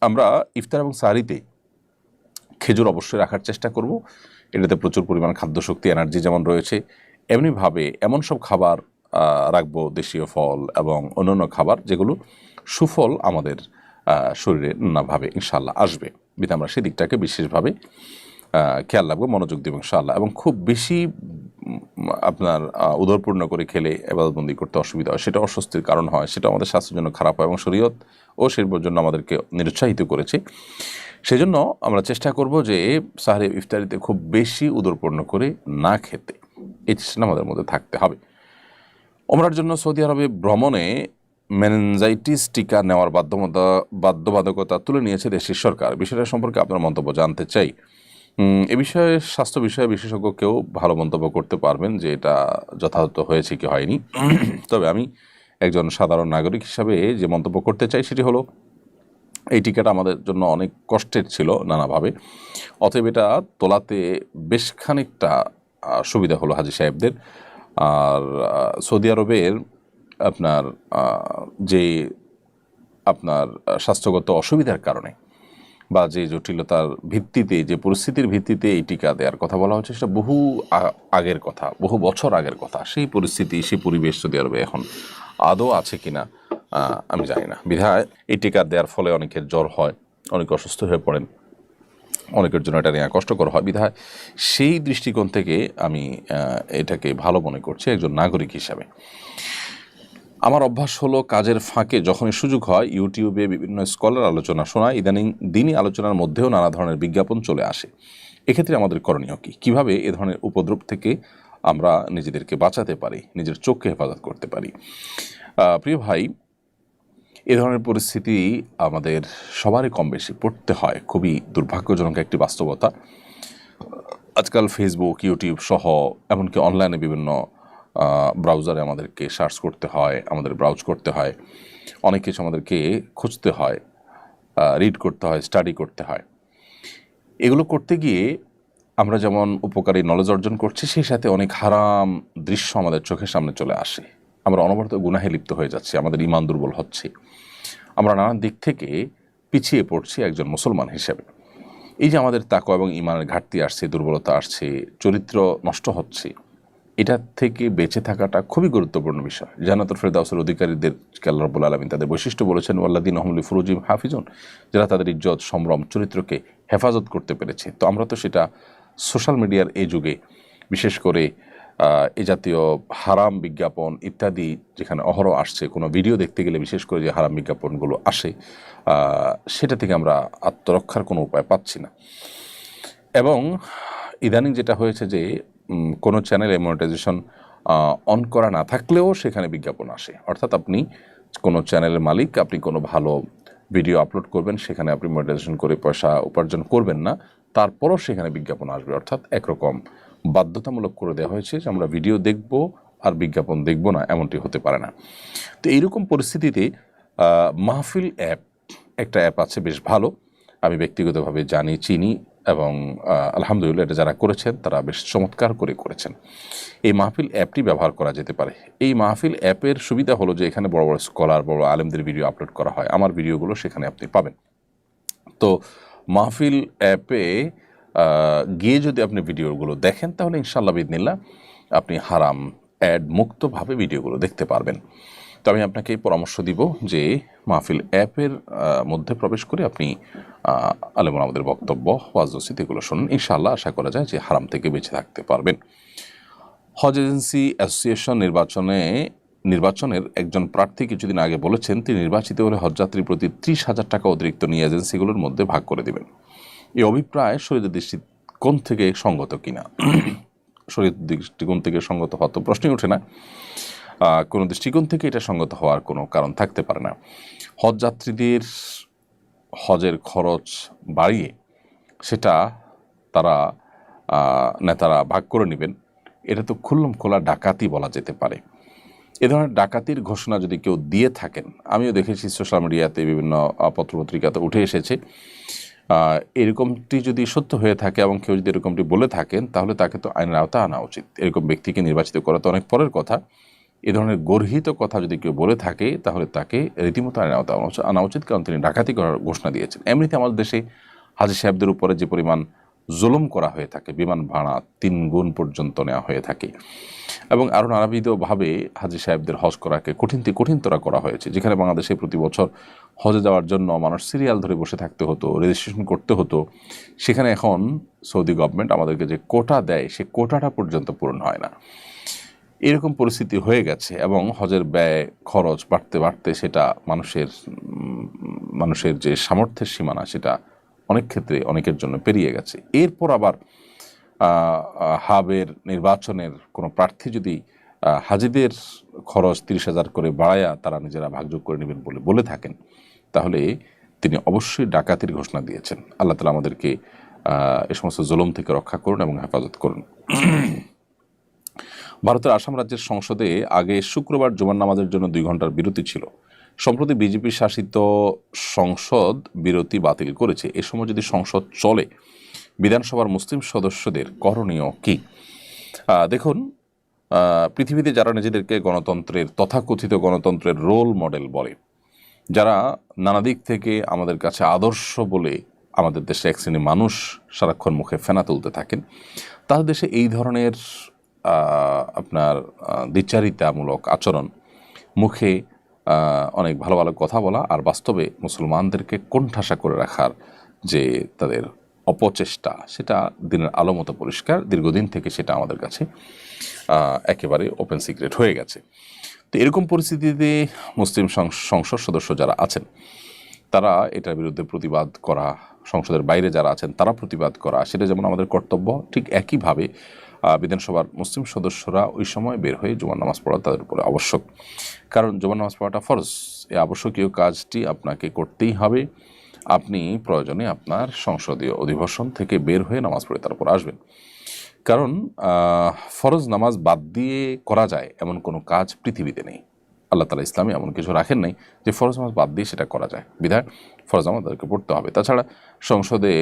Speaker 1: আমরা ইফতার এবং সাহরিতে খেজুর অবশ্যই রাখার চেষ্টা করব। এটাতে প্রচুর পরিমাণ খাদ্যশক্তি, এনার্জি যেমন রয়েছে, এমনিভাবে এমন সব খাবার রাখবো, দেশীয় ফল এবং অন্যান্য খাবার যেগুলো সুফল আমাদের শরীরে নানাভাবে ইনশাআল্লাহ আসবে। বিধে আমরা সেদিকটাকে বিশেষভাবে খেয়াল রাখবো, মনোযোগ দেবো ইনশাআল্লাহ। এবং খুব বেশি আপনার উদরপূর্ণ করে খেলে এবাদতবন্দি করতে অসুবিধা হয়, সেটা অস্বস্তির কারণ হয়, সেটা আমাদের স্বাস্থ্যের জন্য খারাপ হয় এবং শরীয়ত ও শিল্পের জন্য আমাদেরকে নিরুৎসাহিত করেছে। সেজন্য আমরা চেষ্টা করব যে সাহরি ইফতারিতে খুব বেশি উদরপূর্ণ করে না খেতে, এই চেষ্টা আমাদের মধ্যে থাকতে হবে। ওমরার জন্য সৌদি আরবে ভ্রমণে মেনিনজাইটিস টিকা নেওয়ার বাধ্যবাধকতা তুলে নিয়েছে দেশের সরকার। বিষয়টা সম্পর্কে আপনার মন্তব্য জানতে চাই। এ বিষয়ে স্বাস্থ্য বিষয়ে বিশেষজ্ঞ কেউ ভালো মন্তব্য করতে পারবেন যে এটা যথাযথ হয়েছে কি হয়নি। তবে আমি একজন সাধারণ নাগরিক হিসাবে যে মন্তব্য করতে চাই সেটি হলো, এই টিকাটা আমাদের জন্য অনেক কষ্টের ছিল নানাভাবে, অতএব এটা তোলাতে বেশ খানিকটা সুবিধা হলো হাজী সাহেবদের। আর সৌদি আরবের আপনার যে আপনার স্বাস্থ্যগত অসুবিধার কারণে বা যে জটিলতার ভিত্তিতে, যে পরিস্থিতির ভিত্তিতে এই টিকা দেওয়ার কথা বলা হচ্ছে, সেটা বহু আগের কথা, বহু বছর আগের কথা। সেই পরিস্থিতি, সেই পরিবেশ সৌদি আরবে এখন আদৌ আছে কিনা আমি জানি না। বিধায় এই টিকা দেওয়ার ফলে অনেকের জ্বর হয়, অনেকে অসুস্থ হয়ে পড়েন, অনেকের জন্য এটা নেওয়া কষ্টকর হয়। বিধায় সেই দৃষ্টিকোণ থেকে আমি এটাকে ভালো মনে করছি একজন নাগরিক হিসাবে। আমার অভ্যাস হলো কাজের ফাঁকে যখনই সুযোগ হয় ইউটিউবে বিভিন্ন স্কলার আলোচনা শোনা। ইদানিং দিনই আলোচনার মধ্যেও নানা ধরনের বিজ্ঞাপন চলে আসে। এক্ষেত্রে আমাদের করণীয় কী? কীভাবে এ ধরনের উপদ্রব থেকে আমরা নিজেদেরকে বাঁচাতে পারি, নিজের চোখকে হেফাজত করতে পারি? প্রিয় ভাই, এ ধরনের পরিস্থিতি আমাদের সবারই কম বেশি পড়তে হয়। খুবই দুর্ভাগ্যজনক একটি বাস্তবতা। আজকাল ফেসবুক, ইউটিউব সহ এমনকি অনলাইনে বিভিন্ন ব্রাউজারে আমাদেরকে সার্চ করতে হয়, আমাদের ব্রাউজ করতে হয়, অনেক কিছু আমাদেরকে খুঁজতে হয়, রিড করতে হয়, স্টাডি করতে হয়। এগুলো করতে গিয়ে আমরা যেমন উপকারী নলেজ অর্জন করছি, সেই সাথে অনেক হারাম দৃশ্য আমাদের চোখের সামনে চলে আসে। আমরা অনবরত গুনাহে লিপ্ত হয়ে যাচ্ছি, আমাদের ঈমান দুর্বল হচ্ছে, আমরা নানান দিক থেকে পিছিয়ে পড়ছি একজন মুসলমান হিসেবে। এই যে আমাদের তাকওয়া এবং ঈমানের ঘাটতি আসছে, দুর্বলতা আসছে, চরিত্র নষ্ট হচ্ছে, এটা থেকে বেঁচে থাকাটা খুবই গুরুত্বপূর্ণ বিষয়। জান্নাতুল ফেরদাউসের অধিকারীদের আল্লাহ রাব্বুল আলামিন তাদের বৈশিষ্ট্য বলেছেন, ওয়াল্লাযীনা হুম লিফুরুজিহিম হাফিজুন, যারা তাদের ইজ্জত, সম্ভ্রম, চরিত্রকে হেফাজত করতে পেরেছে। তো আমরা তো সেটা সোশ্যাল মিডিয়ার এই যুগে, বিশেষ করে এ জাতীয় হারাম বিজ্ঞাপন ইত্যাদি যেখানে অহরহ আসছে, কোনো ভিডিও দেখতে গেলে বিশেষ করে যে হারাম বিজ্ঞাপনগুলো আসে, সেটা থেকে আমরা আত্মরক্ষার কোনো উপায় পাচ্ছি না। এবং ইদানিং যেটা হয়েছে যে কোনো চ্যানেলে মনিটাইজেশন অন করা না থাকলেও সেখানে বিজ্ঞাপন আসে। অর্থাৎ আপনি কোনো চ্যানেলের মালিক, আপনি কোনো ভালো ভিডিও আপলোড করবেন, সেখানে আপনি মনিটাইজেশন করে পয়সা উপার্জন করবেন না, তারপরও সেখানে বিজ্ঞাপন আসবে। অর্থাৎ একরকম বাধ্যতামূলক করে দেওয়া হয়েছে যে আমরা ভিডিও দেখব আর বিজ্ঞাপন দেখব না, এমনটি হতে পারে না। তো এইরকম পরিস্থিতিতে মাহফিল অ্যাপ, একটা অ্যাপ আছে বেশ ভালো, আমি ব্যক্তিগতভাবে জানি, চিনি এবং আলহামদুলিল্লাহ এটা যারা করেছেন তারা বেশ চমৎকার করে করেছেন। এই মাহফিল অ্যাপটি ব্যবহার করা যেতে পারে। এই মাহফিল অ্যাপের সুবিধা হলো যে এখানে বড় বড় স্কলার, বড় আলেমদের ভিডিও আপলোড করা হয়, আমার ভিডিওগুলো সেখানে আপনি পাবেন। তো মাহফিল অ্যাপে গিয়ে যদি আপনি ভিডিওগুলো দেখেন, তাহলে ইনশাআল্লাহ বিদিনিল্লাহ আপনি হারাম অ্যাড মুক্তভাবে ভিডিওগুলো দেখতে পারবেন। তো আমি আপনাকে পরামর্শ দিব যে মাহফিল অ্যাপের মধ্যে প্রবেশ করে আপনি আলেমুল আমাদের বক্তব্য, ওয়াজ নসিহত এগুলো শুনুন। ইনশাআল্লাহ আশা করা যায় যে হারাম থেকে বেঁচে থাকতে পারবেন। হজ এজেন্সি অ্যাসোসিয়েশন নির্বাচনের একজন প্রার্থী কিছুদিন আগে বলেছেন তিনি নির্বাচিত হলে হজযাত্রী প্রতি 30,000 টাকা অতিরিক্ত নিয়ে এজেন্সিগুলোর মধ্যে ভাগ করে দেবেন। এই অভিপ্রায় শরীয়তের দৃষ্টিকোণ থেকে সঙ্গত কিনা? শরীয়তের দৃষ্টিকোণ থেকে সঙ্গত হওয়া তো প্রশ্নই ওঠে না। কোনো দৃষ্টিকোণ থেকে এটা সঙ্গত হওয়ার কোনো কারণ থাকতে পারে না। হজযাত্রীদের হজের খরচ বাড়িয়ে সেটা তারা নেতারা ভাগ করে নেবেন, এটা তো খুল্লম খোলা ডাকাতি বলা যেতে পারে। এ ধরনের ডাকাতির ঘোষণা যদি কেউ দিয়ে থাকেন, আমিও দেখেছি সোশ্যাল মিডিয়াতে বিভিন্ন পত্রপত্রিকাতে উঠে এসেছে, এরকমটি যদি সত্য হয়ে থাকে এবং কেউ যদি এরকমটি বলে থাকেন, তাহলে তাকে তো আইনের আওতায় আনা উচিত। এরকম ব্যক্তিকে নির্বাচিত করা তো অনেক পরের কথা, এ ধরনের গর্হিত কথা যদি কেউ বলে থাকে তাহলে তাকে রীতিমতো আনা উচিত, কারণ তিনি ডাকাতি করার ঘোষণা দিয়েছেন। এমনিতে আমাদের দেশে হাজী সাহেবদের উপরে যে পরিমাণ জুলুম করা হয়ে থাকে, বিমান ভাড়া 3 গুণ পর্যন্ত নেওয়া হয়ে থাকে, এবং আরও নানাবিধভাবে হাজী সাহেবদের হজ করাকে কঠিনতর করা হয়েছে। যেখানে বাংলাদেশে প্রতি বছর হজে যাওয়ার জন্য মানুষ সিরিয়াল ধরে বসে থাকতে হতো, রেজিস্ট্রেশন করতে হতো, সেখানে এখন সৌদি গভর্নমেন্ট আমাদেরকে যে কোটা দেয় সে কোটাটা পর্যন্ত পূরণ হয় না। এরকম পরিস্থিতি হয়ে গেছে এবং হজের ব্যয় খরচ বাড়তে বাড়তে সেটা মানুষের যে সামর্থ্যের সীমানা সেটা অনেক ক্ষেত্রে অনেকের জন্য পেরিয়ে গেছে। এরপর আবার হাবের নির্বাচনের কোনো প্রার্থী যদি হাজিদের খরচ 30,000 করে বাড়ায়া তারা নিজেরা ভাগযোগ করে নেবেন বলে থাকেন, তাহলে তিনি অবশ্যই ডাকাতির ঘোষণা দিয়েছেন। আল্লাহ তাআলা আমাদেরকে এ সমস্ত জুলুম থেকে রক্ষা করুন এবং হেফাজত করুন। ভারতের আসাম রাজ্যের সংসদে আগে শুক্রবার জুমার নামাজের জন্য 2 ঘন্টার বিরতি ছিল। সম্প্রতি বিজেপি শাসিত সংসদ বিরতি বাতিল করেছে। এ সময় যদি সংসদ চলে, বিধানসভার মুসলিম সদস্যদের করণীয় কি? দেখুন, পৃথিবীতে যারা নিজেদেরকে তথাকথিত গণতন্ত্রের রোল মডেল বলে, যারা নানা দিক থেকে আমাদের কাছে আদর্শ বলে আমাদের দেশে এক শ্রেণীর মানুষ সারাক্ষণ মুখে ফেনা তুলতে থাকেন, তাদের দেশে এই ধরনের আপনার দ্বিচারিতামূলক আচরণ, মুখে অনেক ভালো ভালো কথা বলা আর বাস্তবে মুসলমানদেরকে কোণঠাসা করে রাখার যে তাদের অপচেষ্টা, সেটা দিনের আলো মতো পরিষ্কার। দীর্ঘদিন থেকে সেটা আমাদের কাছে একেবারে ওপেন সিক্রেট হয়ে গেছে। তো এরকম পরিস্থিতিতে মুসলিম সংসদ সদস্য যারা আছেন তারা এটার বিরুদ্ধে প্রতিবাদ করা, সংসদের বাইরে যারা আছেন তারা প্রতিবাদ করা, সেটা যেমন আমাদের কর্তব্য, ঠিক একইভাবে বিধানসভার মুসলিম সদস্যরা ওই সময় বের হয়ে জুমার নামাজ পড়া তাদের উপরে আবশ্যক। কারণ জুমার নামাজ পড়াটা ফরজ। এই আবশ্যকীয় কাজটি আপনাকে করতেই হবে। আপনি প্রয়োজনে আপনার সংসদীয় অধিবেশন থেকে বের হয়ে নামাজ পড়ে তারপর আসবেন। কারণ ফরজ নামাজ বাদ দিয়ে করা যায় এমন কোনো কাজ পৃথিবীতে নেই। আল্লাহ তাআলা ইসলামে এমন কিছু রাখেন নাই যে ফরজ নামাজ বাদ দিয়ে সেটা করা যায়, বিধায় ফরজ আমাদেরকে পড়তে হবে। তাছাড়া সংসদে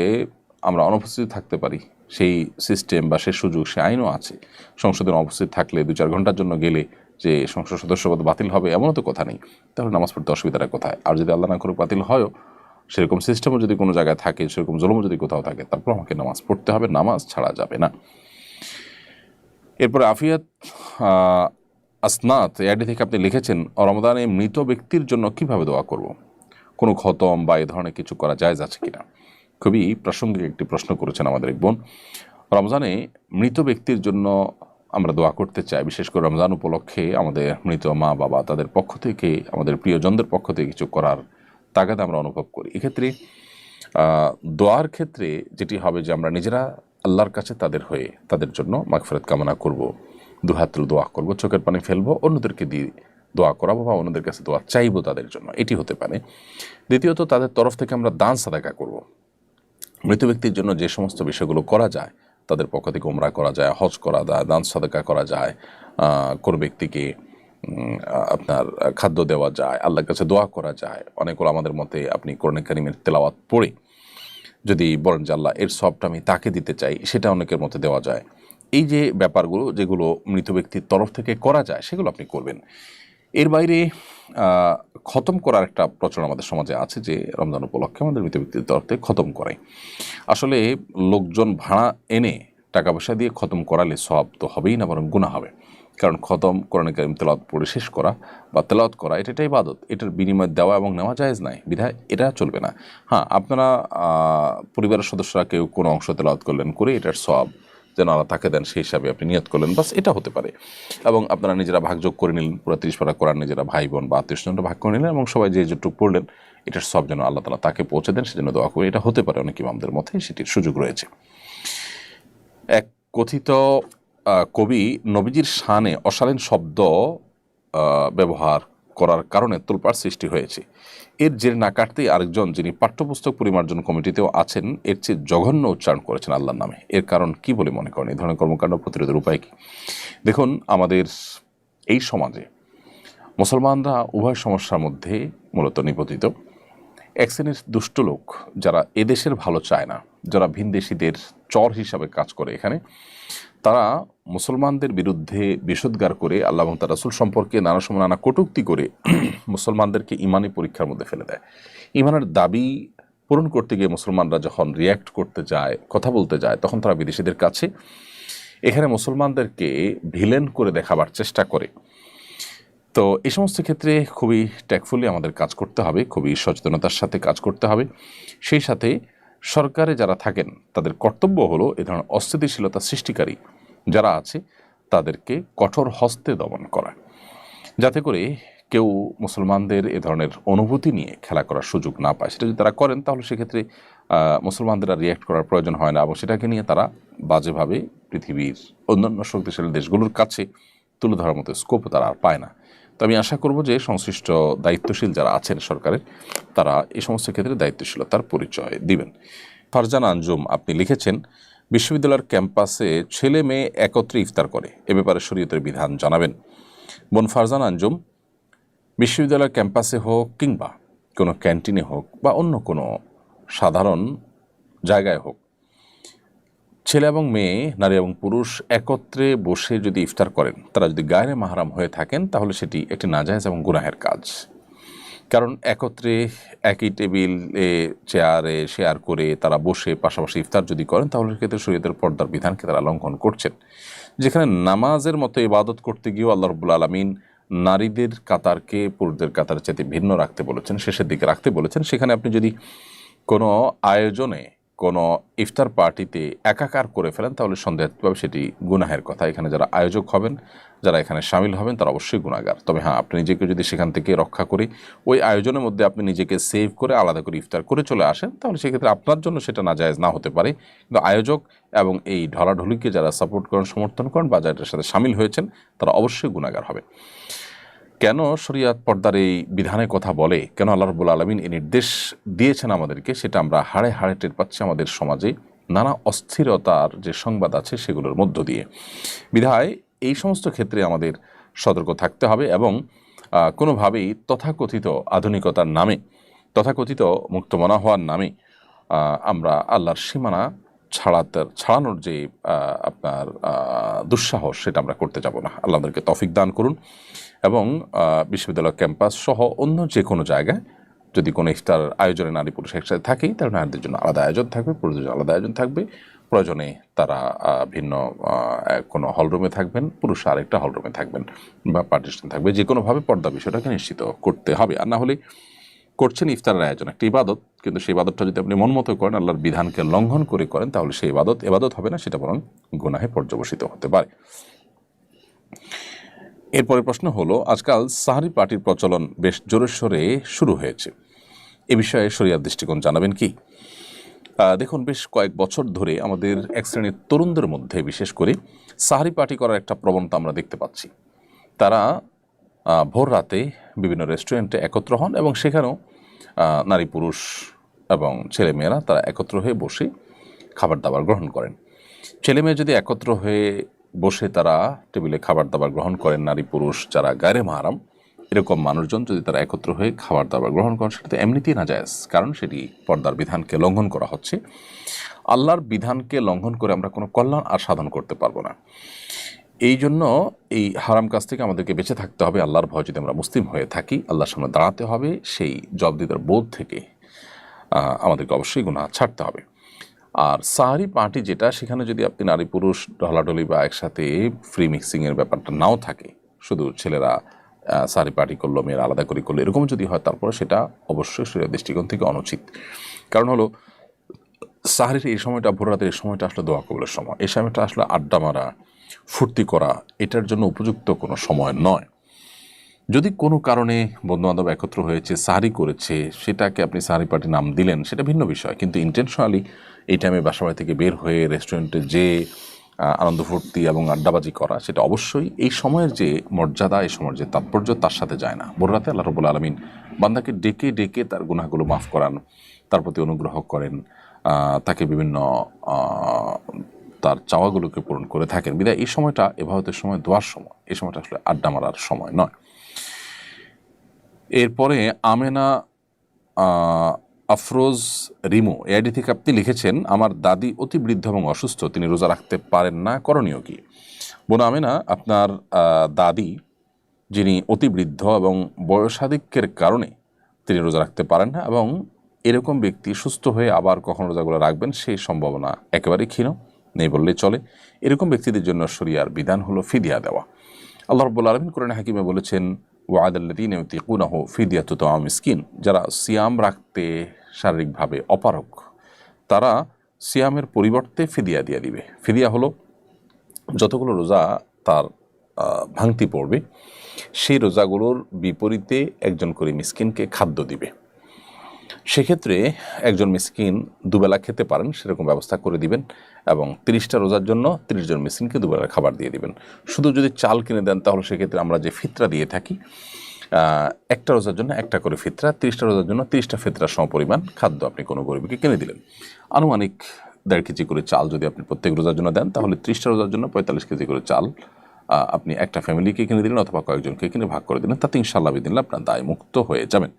Speaker 1: আমরা অনুপস্থিত থাকতে পারি, সেই সিস্টেম বা সেই সুযোগ, সে আইনও আছে। সংসদে অনুপস্থিত থাকলে 2-4 ঘন্টার জন্য গেলে যে সংসদ সদস্যপদ বাতিল হবে এমনও তো কথা নেই। তাহলে নামাজ পড়তে অসুবিধাটা কোথায়? আর যদি আল্লাহ না করুক বাতিল হয়ও, সেরকম সিস্টেমও যদি কোনো জায়গায় থাকে, সেরকম জুলুমও যদি কোথাও থাকে, তারপর আমাকে নামাজ পড়তে হবে, নামাজ ছাড়া যাবে না। এরপরে আফিয়াত আসনাত এআইডি থেকে আপনি লিখেছেন, রমজানে মৃত ব্যক্তির জন্য কিভাবে দোয়া করব? কোনো খতম বা এই ধরনের কিছু করা জায়েজ আছে কিনা? খুবই প্রাসঙ্গিক একটি প্রশ্ন করেছেন আমাদের এক বোন। রমজানে মৃত ব্যক্তির জন্য আমরা দোয়া করতে চাই, বিশেষ করে রমজান উপলক্ষে আমাদের মৃত মা বাবা তাদের পক্ষ থেকে, আমাদের প্রিয়জনদের পক্ষ থেকে কিছু করার তাগাদা আমরা অনুভব করি। এক্ষেত্রে দোয়ার ক্ষেত্রে যেটি হবে যে আমরা নিজেরা আল্লাহর কাছে তাদের জন্য মাগফিরাত কামনা করব, দুহাত তুলে দোয়া করব, চোখের পানি ফেলবো, অন্যদেরকে দিয়ে দোয়া করাবো বা অন্যদের কাছে দোয়া চাইবো তাদের জন্য, এটি হতে পারে। দ্বিতীয়ত, তাদের তরফ থেকে আমরা দান সাদাকা করব। মৃত ব্যক্তির জন্য যে সমস্ত বিষয়গুলো করা যায়, তাদের পক্ষ থেকে উমরা করা যায়, হজ করা যায়, দান সাদাকা করা যায়, কোনো ব্যক্তিকে আপনার খাদ্য দেওয়া যায়, আল্লাহর কাছে দোয়া করা যায়। অনেকগুলো আমাদের মতে আপনি কোরআন কারীমের তেলাওয়াত পড়ে যদি বলেন যে আল্লাহ এর সবটা আমি তাকে দিতে চাই, সেটা অনেকের মতে দেওয়া যায়। এই যে ব্যাপারগুলো যেগুলো মৃত ব্যক্তির তরফ থেকে করা যায় সেগুলো আপনি করবেন। এর বাইরে খতম করার একটা প্রচলন আমাদের সমাজে আছে যে রমজান উপলক্ষে আমাদের মৃত ব্যক্তির তরফ থেকে খতম করাই। আসলে লোকজন ভাড়া এনে টাকা পয়সা দিয়ে খতম করালে সওয়াব তো হবেই না, বরং গুনাহ হবে। কারণ খতম কোরআন কারীম তেলাওয়াত পড়ে শেষ করা বা তেলাওয়াত করা এটা একটা ইবাদত, এটার বিনিময় দেওয়া এবং নেওয়া জায়েজ নাই, বিধায় এটা চলবে না। হ্যাঁ, আপনারা পরিবারের সদস্যরা কেউ কোনো অংশ তেলাওয়াত করলেন, করে এটার সওয়াব যেন আল্লাহ তাকে দেন সেই হিসাবে আপনি নিয়ত করলেন, বাস এটা হতে পারে। এবং আপনারা নিজেরা ভাগযোগ করে নিলেন, পুরো 30 পারা কোরআন নিজেরা ভাই বোন বা আত্মীয়স্বজনরা ভাগ করে নিলেন এবং সবাই যে যেটুকু পড়লেন এটার সব যেন আল্লাহ তাআলা তাকে পৌঁছে দেন, সেজন্য দোয়া করে। এটা হতে পারে অনেক ইমামদের মধ্যে সেটির সুযোগ রয়েছে। এক কথিত কবি নবীজির শানে অশালীন শব্দ ব্যবহার করার কারণে তোলপাড় সৃষ্টি হয়েছে। এর জের না কাটতেই আরেকজন, যিনি পাঠ্যপুস্তক পরিমার্জন কমিটিতেও আছেন, এর চেয়ে জঘন্য উচ্চারণ করেছেন আল্লাহর নামে। এর কারণ কি বলে মনে করেন? এই ধরনের কর্মকাণ্ড প্রতিরোধের উপায় কি? দেখুন, আমাদের এই সমাজে মুসলমানরা উভয় সমস্যার মধ্যে মূলত নিপতিত। এক শ্রেণীর দুষ্ট লোক যারা এদেশের ভালো চায় না, যারা ভিনদেশীদের চর হিসাবে কাজ করে এখানে, তারা মুসলমানদের বিরুদ্ধে বিষোদ্গার করে আল্লাহ এবং তার রাসূল সম্পর্কে নানা সময় নানা কটূক্তি করে মুসলমানদেরকে ইমানি পরীক্ষার মধ্যে ফেলে দেয়। ইমানের দাবি পূরণ করতে গিয়ে মুসলমানরা যখন রিয়্যাক্ট করতে যায়, কথা বলতে যায়, তখন তারা বিদেশিদের কাছে এখানে মুসলমানদেরকে ভিলেন করে দেখাবার চেষ্টা করে। তো এই সমস্ত ক্ষেত্রে খুবই ট্যাকফুলি আমাদের কাজ করতে হবে, খুবই সচেতনতার সাথে কাজ করতে হবে। সেই সাথে সরকারে যারা থাকেন তাদের কর্তব্য হলো এ ধরনের অস্থিতিশীলতা সৃষ্টিকারী যারা আছে তাদেরকে কঠোর হস্তে দমন করা, যাতে করে কেউ মুসলমানদের এ ধরনের অনুভূতি নিয়ে খেলা করার সুযোগ না পায়। সেটা যদি তারা করেন তাহলে সেক্ষেত্রে মুসলমানদের আর রিয়্যাক্ট করার প্রয়োজন হয় না এবং সেটাকে নিয়ে তারা বাজেভাবে পৃথিবীর অন্যান্য শক্তিশালী দেশগুলোর কাছে তুলে ধরার মতো স্কোপও তারা আর পায় না। তো আমি আশা করব যে সংশ্লিষ্ট দায়িত্বশীল যারা আছেন সরকারের, তারা এই সমস্ত ক্ষেত্রে দায়িত্বশীলতার পরিচয় দিবেন। ফারজানা আঞ্জুম আপনি লিখেছেন, বিশ্ববিদ্যালয়ের ক্যাম্পাসে ছেলে মেয়ে একত্রে ইফতার করে, এ ব্যাপারে শরীয়তের বিধান জানাবেন। বোন ফারজানা আঞ্জুম, বিশ্ববিদ্যালয়ের ক্যাম্পাসে হোক কিংবা কোনো ক্যান্টিনে হোক বা অন্য কোনো সাধারণ জায়গায় হোক, ছেলে এবং মেয়ে, নারী এবং পুরুষ একত্রে বসে যদি ইফতার করেন, তারা যদি গায়রে মাহরাম হয়ে থাকেন তাহলে সেটি একটি নাজায়েজ এবং গুনাহের কাজ। কারণ একত্রে একই টেবিলে চেয়ারে শেয়ার করে তারা বসে পাশাপাশি ইফতার যদি করেন তাহলে সেক্ষেত্রে শরীয়তের পর্দার বিধানকে তারা লঙ্ঘন করছেন। যেখানে নামাজের মতো ইবাদত করতে গিয়েও আল্লাহ রাব্বুল আলামিন নারীদের কাতারকে পুরুষদের কাতার চাইতে ভিন্ন রাখতে বলেছেন, শেষের দিকে রাখতে বলেছেন, সেখানে আপনি যদি কোনো আয়োজনে কোনো ইফতার পার্টিতে একাকার করে ফেলেন তাহলে সন্দেহভাবে সেটি গুনাহের কথা। এখানে যারা আয়োজক হবেন, যারা এখানে সামিল হবেন, তারা অবশ্যই গুনাহগার। তবে হ্যাঁ, আপনি নিজেকে যদি সেখান থেকে রক্ষা করে ওই আয়োজনের মধ্যে আপনি নিজেকে সেভ করে আলাদা করে ইফতার করে চলে আসেন তাহলে সেক্ষেত্রে আপনার জন্য সেটা নাজায়েজ না হতে পারে, কিন্তু আয়োজক এবং এই ঢলাঢলিকে যারা সাপোর্ট করেন, সমর্থন করেন বা যাদের সাথে সামিল হয়েছেন, তারা অবশ্যই গুনাহগার হবে। কেন শরিয়াত পর্দার এই বিধানের কথা বলে, কেন আল্লাহ রাব্বুল আলামিন এই নির্দেশ দিয়েছেন আমাদেরকে, সেটা আমরা হাড়ে হাড়ে টের পাচ্ছি আমাদের সমাজে নানা অস্থিরতার যে সংবাদ আছে সেগুলোর মধ্য দিয়ে। বিধায় এই সমস্ত ক্ষেত্রে আমাদের সতর্ক থাকতে হবে এবং কোনোভাবেই তথাকথিত আধুনিকতার নামে, তথাকথিত মুক্তমনা হওয়ার নামে আমরা আল্লাহর সীমানা ছাড়ানোর যে আপনার দুঃসাহস, সেটা আমরা করতে যাব না। আল্লাহ আমাদেরকে তৌফিক দান করুন এবং বিশ্ববিদ্যালয় ক্যাম্পাস সহ অন্য যে কোনো জায়গায় যদি কোনো ইফতার আয়োজনে নারী পুরুষ একসাথে থাকেই, তাহলে নারীদের জন্য আলাদা আয়োজন থাকবে, পুরুষদের জন্য আলাদা আয়োজন থাকবে। প্রয়োজনে তারা ভিন্ন কোনো হলরুমে থাকবেন, পুরুষ আরেকটা হলরুমে থাকবেন বা পার্টিশন থাকবে। যে কোনোভাবে পর্দা বিষয়টাকে নিশ্চিত করতে হবে। আর না হলে করছেন ইফতারের আয়োজন, একটা ইবাদত, কিন্তু সেই ইবাদতটা যদি আপনি মন মতো করেন, আল্লাহর বিধানকে লঙ্ঘন করে করেন, তাহলে সেই ইবাদত হবে না, সেটা বরং গুনাহে পর্যবসিত হতে পারে। এরপরের প্রশ্ন হলো, আজকাল সাহারি পার্টির প্রচলন বেশ জোরে সোরে শুরু হয়েছে, এ বিষয়ে শরিয়াত দৃষ্টিকোণ জানাবেন কি? দেখুন, বেশ কয়েক বছর ধরে আমাদের এক শ্রেণীর তরুণদের মধ্যে বিশেষ করে সাহারি পার্টি করার একটা প্রবণতা আমরা দেখতে পাচ্ছি। তারা ভোর রাতে বিভিন্ন রেস্টুরেন্টে একত্র হন এবং সেখানেও নারী পুরুষ এবং ছেলেমেয়েরা তারা একত্র হয়ে বসে খাবার দাবার গ্রহণ করেন। ছেলেমেয়ে যদি একত্র হয়ে বসে তারা টেবিলে খাবার দাবার গ্রহণ করেন, নারী পুরুষ যারা গায়রে মাহরাম এরকম মানুষজন যদি তারা একত্র হয়ে খাবার দাবার গ্রহণ করেন, সেটা তো এমনিতেই নাজায়েজ, কারণ সেটি পর্দার বিধানকে লঙ্ঘন করা হচ্ছে। আল্লাহর বিধানকে লঙ্ঘন করে আমরা কোনো কল্যাণ আর সাধন করতে পারবো না। এই জন্য এই হারাম কাজ থেকে আমাদেরকে বেঁচে থাকতে হবে। আল্লাহর ভয় যদি আমরা মুসলিম হয়ে থাকি, আল্লাহর সামনে দাঁড়াতে হবে, সেই জবাবদিহিতার বোধ থেকে আমাদেরকে অবশ্যই গুনাহ ছাড়তে হবে। আর সাহারি পার্টি যেটা, সেখানে যদি আপনি নারী পুরুষ ঢলাঢলি বা একসাথে ফ্রি মিক্সিংয়ের ব্যাপারটা নাও থাকে, শুধু ছেলেরা সাহারি পার্টি করলো, মেয়েরা আলাদা করে করলো, এরকম যদি হয়, তারপরে সেটা অবশ্যই শরীয়তের দৃষ্টিকোণ থেকে অনুচিত। কারণ হলো সাহারির এই সময়টা, ভোর রাতের এই সময়টা আসলে দোয়া কবুলের সময়, এই সময়টা আসলে আড্ডা মারা, ফুর্তি করা, এটার জন্য উপযুক্ত কোনো সময় নয়। যদি কোনো কারণে বন্ধুবান্ধব একত্র হয়েছে, সাহারি করেছে, সেটাকে আপনি সাহারি পার্টি নাম দিলেন, সেটা ভিন্ন বিষয়, কিন্তু ইন্টেনশনালি এই টাইমে বাসাবাড়ি থেকে বের হয়ে রেস্টুরেন্টে যে আনন্দ ফুর্তি এবং আড্ডাবাজি করা, সেটা অবশ্যই এই সময়ের যে মর্যাদা, এই সময়ের যে তাৎপর্য, তার সাথে যায় না। ভোর রাতে আল্লাহ রাব্বুল আলামিন বান্দাকে ডেকে ডেকে তার গুনাহগুলো মাফ করান, তার প্রতি অনুগ্রহ করেন, তাকে বিভিন্ন তার চাওয়াগুলোকে পূরণ করে থাকেন। বিধায় এই সময়টা ইবাদতের সময়, দোয়ার সময়, এই সময়টা আসলে আড্ডা মারার সময় নয়। এরপরে আমেনা আফরোজ রিমো এআইডি থেকে আপনি লিখেছেন, আমার দাদি অতি বৃদ্ধ এবং অসুস্থ, তিনি রোজা রাখতে পারেন না, করণীয় কি? বোন আমেনা, আপনার দাদি যিনি অতি বৃদ্ধ এবং বয়সাধিক্যের কারণে তিনি রোজা রাখতে পারেন না, এবং এরকম ব্যক্তি সুস্থ হয়ে আবার কখন রোজাগুলো রাখবেন সেই সম্ভাবনা একেবারেই ক্ষীণ, নেই বললেই চলে। এরকম ব্যক্তিদের জন্য শরিয়ার বিধান হলো ফিদিয়া দেওয়া। আল্লাহ রাব্বুল আলামিন কোরআনে হাকিমে বলেছেন, ওয়া'আলাল্লাযীনা ইউতিকুনাহু ফিদিয়াতু তা'আমু মিসকিন, যারা সিয়াম রাখতে শারীরিকভাবে অপারগ তারা সিয়ামের পরিবর্তে ফিদিয়া দিয়ে দিবে। ফিদিয়া হলো যতগুলো রোজা তার ভাঙতি পড়বে সেই রোজাগুলোর বিপরীতে একজন করে মিসকিনকে খাদ্য দিবে। সেক্ষেত্রে একজন মিসকিন দুবেলা খেতে পারেন সেরকম ব্যবস্থা করে দিবেন, এবং 30টা রোজার জন্য 30 জন মিসকিনকে দুবেলা খাবার দিয়ে দিবেন। শুধু যদি চাল কিনে দেন তাহলে সেক্ষেত্রে আমরা যে ফিতরা দিয়ে থাকি, একটা রোজার জন্য একটা করে ফিতরা, 30টা রোজার জন্য 30টা ফিতরার সমপরিমাণ খাদ্য আপনি কোনো গরিবকে কিনে দিলেন। আনুমানিক 1.5 কেজি করে চাল যদি আপনি প্রত্যেক রোজার জন্য দেন তাহলে 30টা রোজার জন্য 45 কেজি করে চাল আপনি একটা ফ্যামিলিকে কিনে দিলেন অথবা কয়েকজনকে কিনে ভাগ করে দিলেন, তাতে ইনশাআল্লাহ বিদিনল্লাহ আপনার দায় মুক্ত হয়ে যাবেন।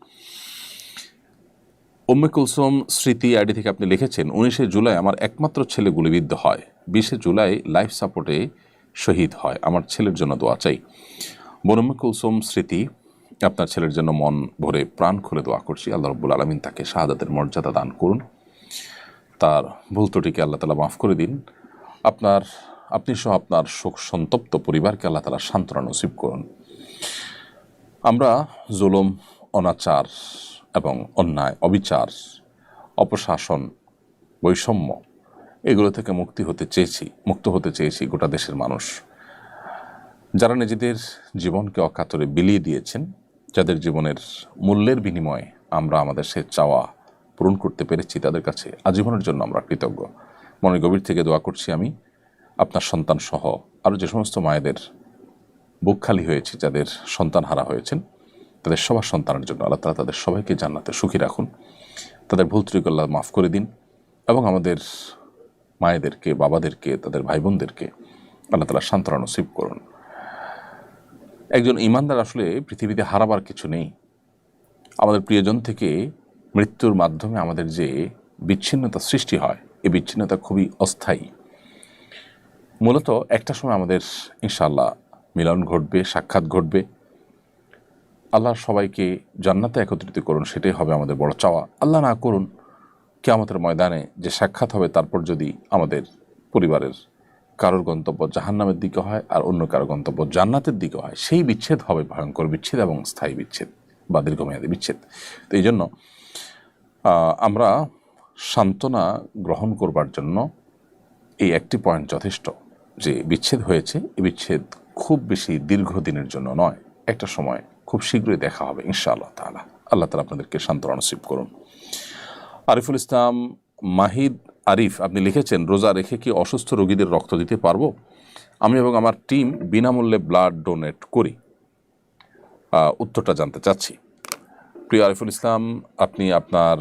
Speaker 1: উম্মে কুলসুম স্মৃতি আইডি থেকে আপনি লিখেছেন, 19শে জুলাই আমার একমাত্র ছেলে গুলিবিদ্ধ হয়, 20শে জুলাই লাইফ সাপোর্টে শহীদ হয়, আমার ছেলের জন্য দোয়া চাই। বোন উম্মে কুলসুম স্মৃতি, আপনার ছেলের জন্য মন ভরে প্রাণ খুলে দোয়া করছি, আল্লাহ রাব্বুল আলামিন তাকে শাহাদাতের মর্যাদা দান করুন, তার ভুল ত্রুটিকে আল্লাহ তাআলা মাফ করে দিন, আপনি সহ আপনার শোক সন্তপ্ত পরিবারকে আল্লাহ তাআলা সান্ত্বনা নসিব করুন। আমরা জুলুম, অনাচার এবং অন্যায়, অবিচার, অপশাসন, বৈষম্য এগুলো থেকে মুক্ত হতে চেয়েছি গোটা দেশের মানুষ। যারা নিজেদের জীবনকে অকাতরে বিলিয়ে দিয়েছেন, যাদের জীবনের মূল্যের বিনিময়ে আমরা আমাদের সে চাওয়া পূরণ করতে পেরেছি, তাদের কাছে আজীবনের জন্য আমরা কৃতজ্ঞ। মনের গভীর থেকে দোয়া করছি আমি, আপনার সন্তান সহ আরও যে সমস্ত মায়েদের বুক খালি হয়েছে, যাদের সন্তান হারা হয়েছেন, তাদের সবার সন্তানের জন্য আল্লাহ তাআলা তাদের সবাইকে জান্নাতে সুখী রাখুন, তাদের ভুল ত্রুটি আল্লাহ মাফ করে দিন, এবং আমাদের মায়েদেরকে, বাবাদেরকে, তাদের ভাই বোনদেরকে আল্লাহ তাআলা সান্ত্বনা নসিব করুন। একজন ঈমানদার আসলে পৃথিবীতে হারাবার কিছু নেই। আমাদের প্রিয়জন থেকে মৃত্যুর মাধ্যমে আমাদের যে বিচ্ছিন্নতা সৃষ্টি হয়, এই বিচ্ছিন্নতা খুবই অস্থায়ী। মূলত একটা সময় আমাদের ইনশাআল্লাহ মিলন ঘটবে, সাক্ষাৎ ঘটবে। আল্লাহ সবাইকে জান্নাতে একত্রিত করুন, সেটাই হবে আমাদের বড় চাওয়া। আল্লাহ না করুন কিয়ামতের ময়দানে যে সাক্ষাৎ হবে, তারপর যদি আমাদের পরিবারের কারোর গন্তব্য জাহান্নামের দিকে হয় আর অন্য কারোর গন্তব্য জান্নাতের দিকে হয়, সেই বিচ্ছেদ হবে ভয়ঙ্কর বিচ্ছেদ এবং স্থায়ী বিচ্ছেদ বা দীর্ঘমেয়াদী বিচ্ছেদ। তো এই জন্য আমরা সান্ত্বনা গ্রহণ করবার জন্য এই একটি পয়েন্ট যথেষ্ট, যে বিচ্ছেদ হয়েছে, এই বিচ্ছেদ খুব বেশি দীর্ঘদিনের জন্য নয়, একটা সময় খুব শীঘ্রই দেখা হবে ইনশাআল্লাহ তাআলা। আল্লাহ তাআলা আপনাদেরকে সান্ত্বনা নসিব করুন। আরিফুল ইসলাম মাহিদ আরিফ, আপনি লিখেছেন, রোজা রেখে কি অসুস্থ রোগীদের রক্ত দিতে পারবো? আমি এবং আমার টিম বিনামূল্যে ব্লাড ডোনেট করি। উত্তরটা জানতে চাচ্ছি। প্রিয় আরিফুল ইসলাম, আপনি আপনার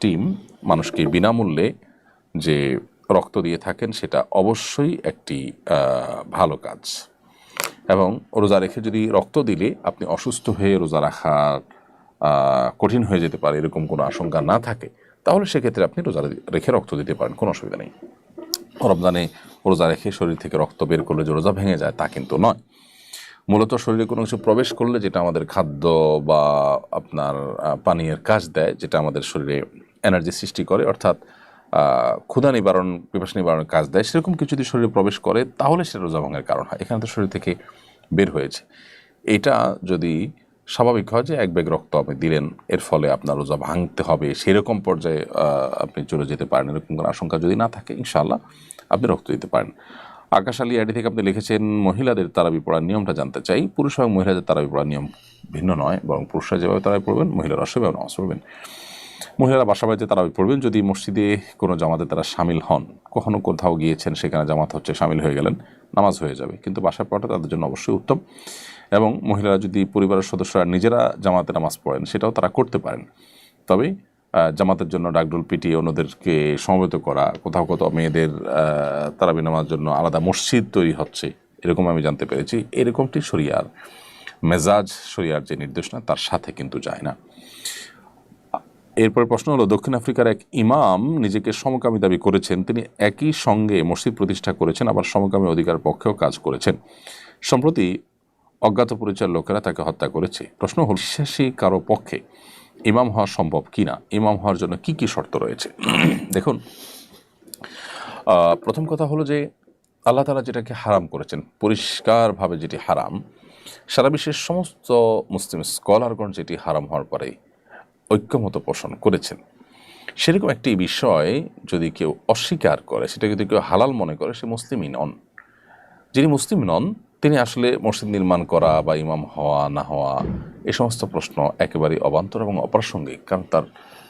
Speaker 1: টিম মানুষকে বিনামূল্যে যে রক্ত দিয়ে থাকেন, সেটা অবশ্যই একটি ভালো কাজ, এবং রোজা রেখে যদি রক্ত দিলে আপনি অসুস্থ হয়ে রোজা রাখা কঠিন হয়ে যেতে পারে এরকম কোনো আশঙ্কা না থাকে, তাহলে সেক্ষেত্রে আপনি রোজা রেখে রক্ত দিতে পারেন, কোনো অসুবিধা নেই। রমজানে রোজা রেখে শরীর থেকে রক্ত বের করলে যে রোজা ভেঙে যায় তা কিন্তু নয়। মূলত শরীরে কোনো কিছু প্রবেশ করলে, যেটা আমাদের খাদ্য বা আপনার পানীয়ের কাজ দেয়, যেটা আমাদের শরীরে এনার্জি সৃষ্টি করে, অর্থাৎ ক্ষুধা নিবারণ, পিপাসা নিবারণের কাজ দেয়, সেরকম কিছু যদি শরীরে প্রবেশ করে তাহলে সেটা রোজা ভাঙার কারণ হয়। এখানে তো শরীর থেকে বের হয়েছে, এটা যদি স্বাভাবিক হয় যে এক ব্যাগ রক্ত আপনি দিলেন, এর ফলে আপনার রোজা ভাঙতে হবে সেরকম পর্যায়ে আপনি চলে যেতে পারেন, এরকম কোনো আশঙ্কা যদি না থাকে ইনশাআল্লাহ আপনি রক্ত দিতে পারেন। আকাশ আলী আইডি থেকে আপনি লিখেছেন, মহিলাদের তারাবি পড়ার নিয়মটা জানতে চাই। পুরুষ এবং মহিলাদের তারাবি পড়ার নিয়ম ভিন্ন নয়, বরং পুরুষরা যেভাবে তারাবি পড়বেন মহিলারা সেভাবে নামাজ পড়বেন। মহিলারা বাসা বাড়িতে তারাবি পড়বেন, যদি মসজিদে কোনো জামাতে তারা সামিল হন, কখনো কোথাও গিয়েছেন সেখানে জামাত হচ্ছে, সামিল হয়ে গেলেন, নামাজ হয়ে যাবে, কিন্তু বাসায় পড়াটা তাদের জন্য অবশ্যই উত্তম। এবং মহিলারা যদি পরিবারের সদস্যরা নিজেরা জামাতে নামাজ পড়েন সেটাও তারা করতে পারেন, তবে জামাতের জন্য ডাকডোল পিটিয়ে অন্যদেরকে সমবেত করা, কোথাও কোথাও মেয়েদের তারাবি নামাজের জন্য আলাদা মসজিদ তৈরি হচ্ছে, এরকম আমি জানতে পেরেছি। এরকমটি শরিয়ার মেজাজ, শরিয়ার যে নির্দেশনা তার সাথে কিন্তু যায় না। এরপর প্রশ্ন হলো, দক্ষিণ আফ্রিকার এক ইমাম নিজেকে সমকামী দাবি করেছেন। তিনি একই সঙ্গে মসজিদ প্রতিষ্ঠা করেছেন, আবার সমকামী অধিকার পক্ষেও কাজ করেছেন। সম্প্রতি অজ্ঞাত পরিচয়ের লোকেরা তাকে হত্যা করেছে। প্রশ্ন হল, বিশ্বাসী কারো পক্ষে ইমাম হওয়া সম্ভব কিনা, ইমাম হওয়ার জন্য কি কি শর্ত রয়েছে? দেখুন, প্রথম কথা হলো যে আল্লাহ তাআলা যেটাকে হারাম করেছেন, পরিষ্কারভাবে যেটি হারাম, সারা বিশ্বের সমস্ত মুসলিম স্কলারগণ যেটি হারাম হওয়ার পরে ঐক্যমত পোষণ করেছেন, সেরকম একটি বিষয় যদি কেউ অস্বীকার করে, সেটা যদি কেউ হালাল মনে করে, সে মুসলিমই নন। যিনি মুসলিম নন তিনি আসলে মসজিদ নির্মাণ করা বা ইমাম হওয়া না হওয়া এ সমস্ত প্রশ্ন একেবারেই অবান্তর এবং অপ্রাসঙ্গিক। কারণ তার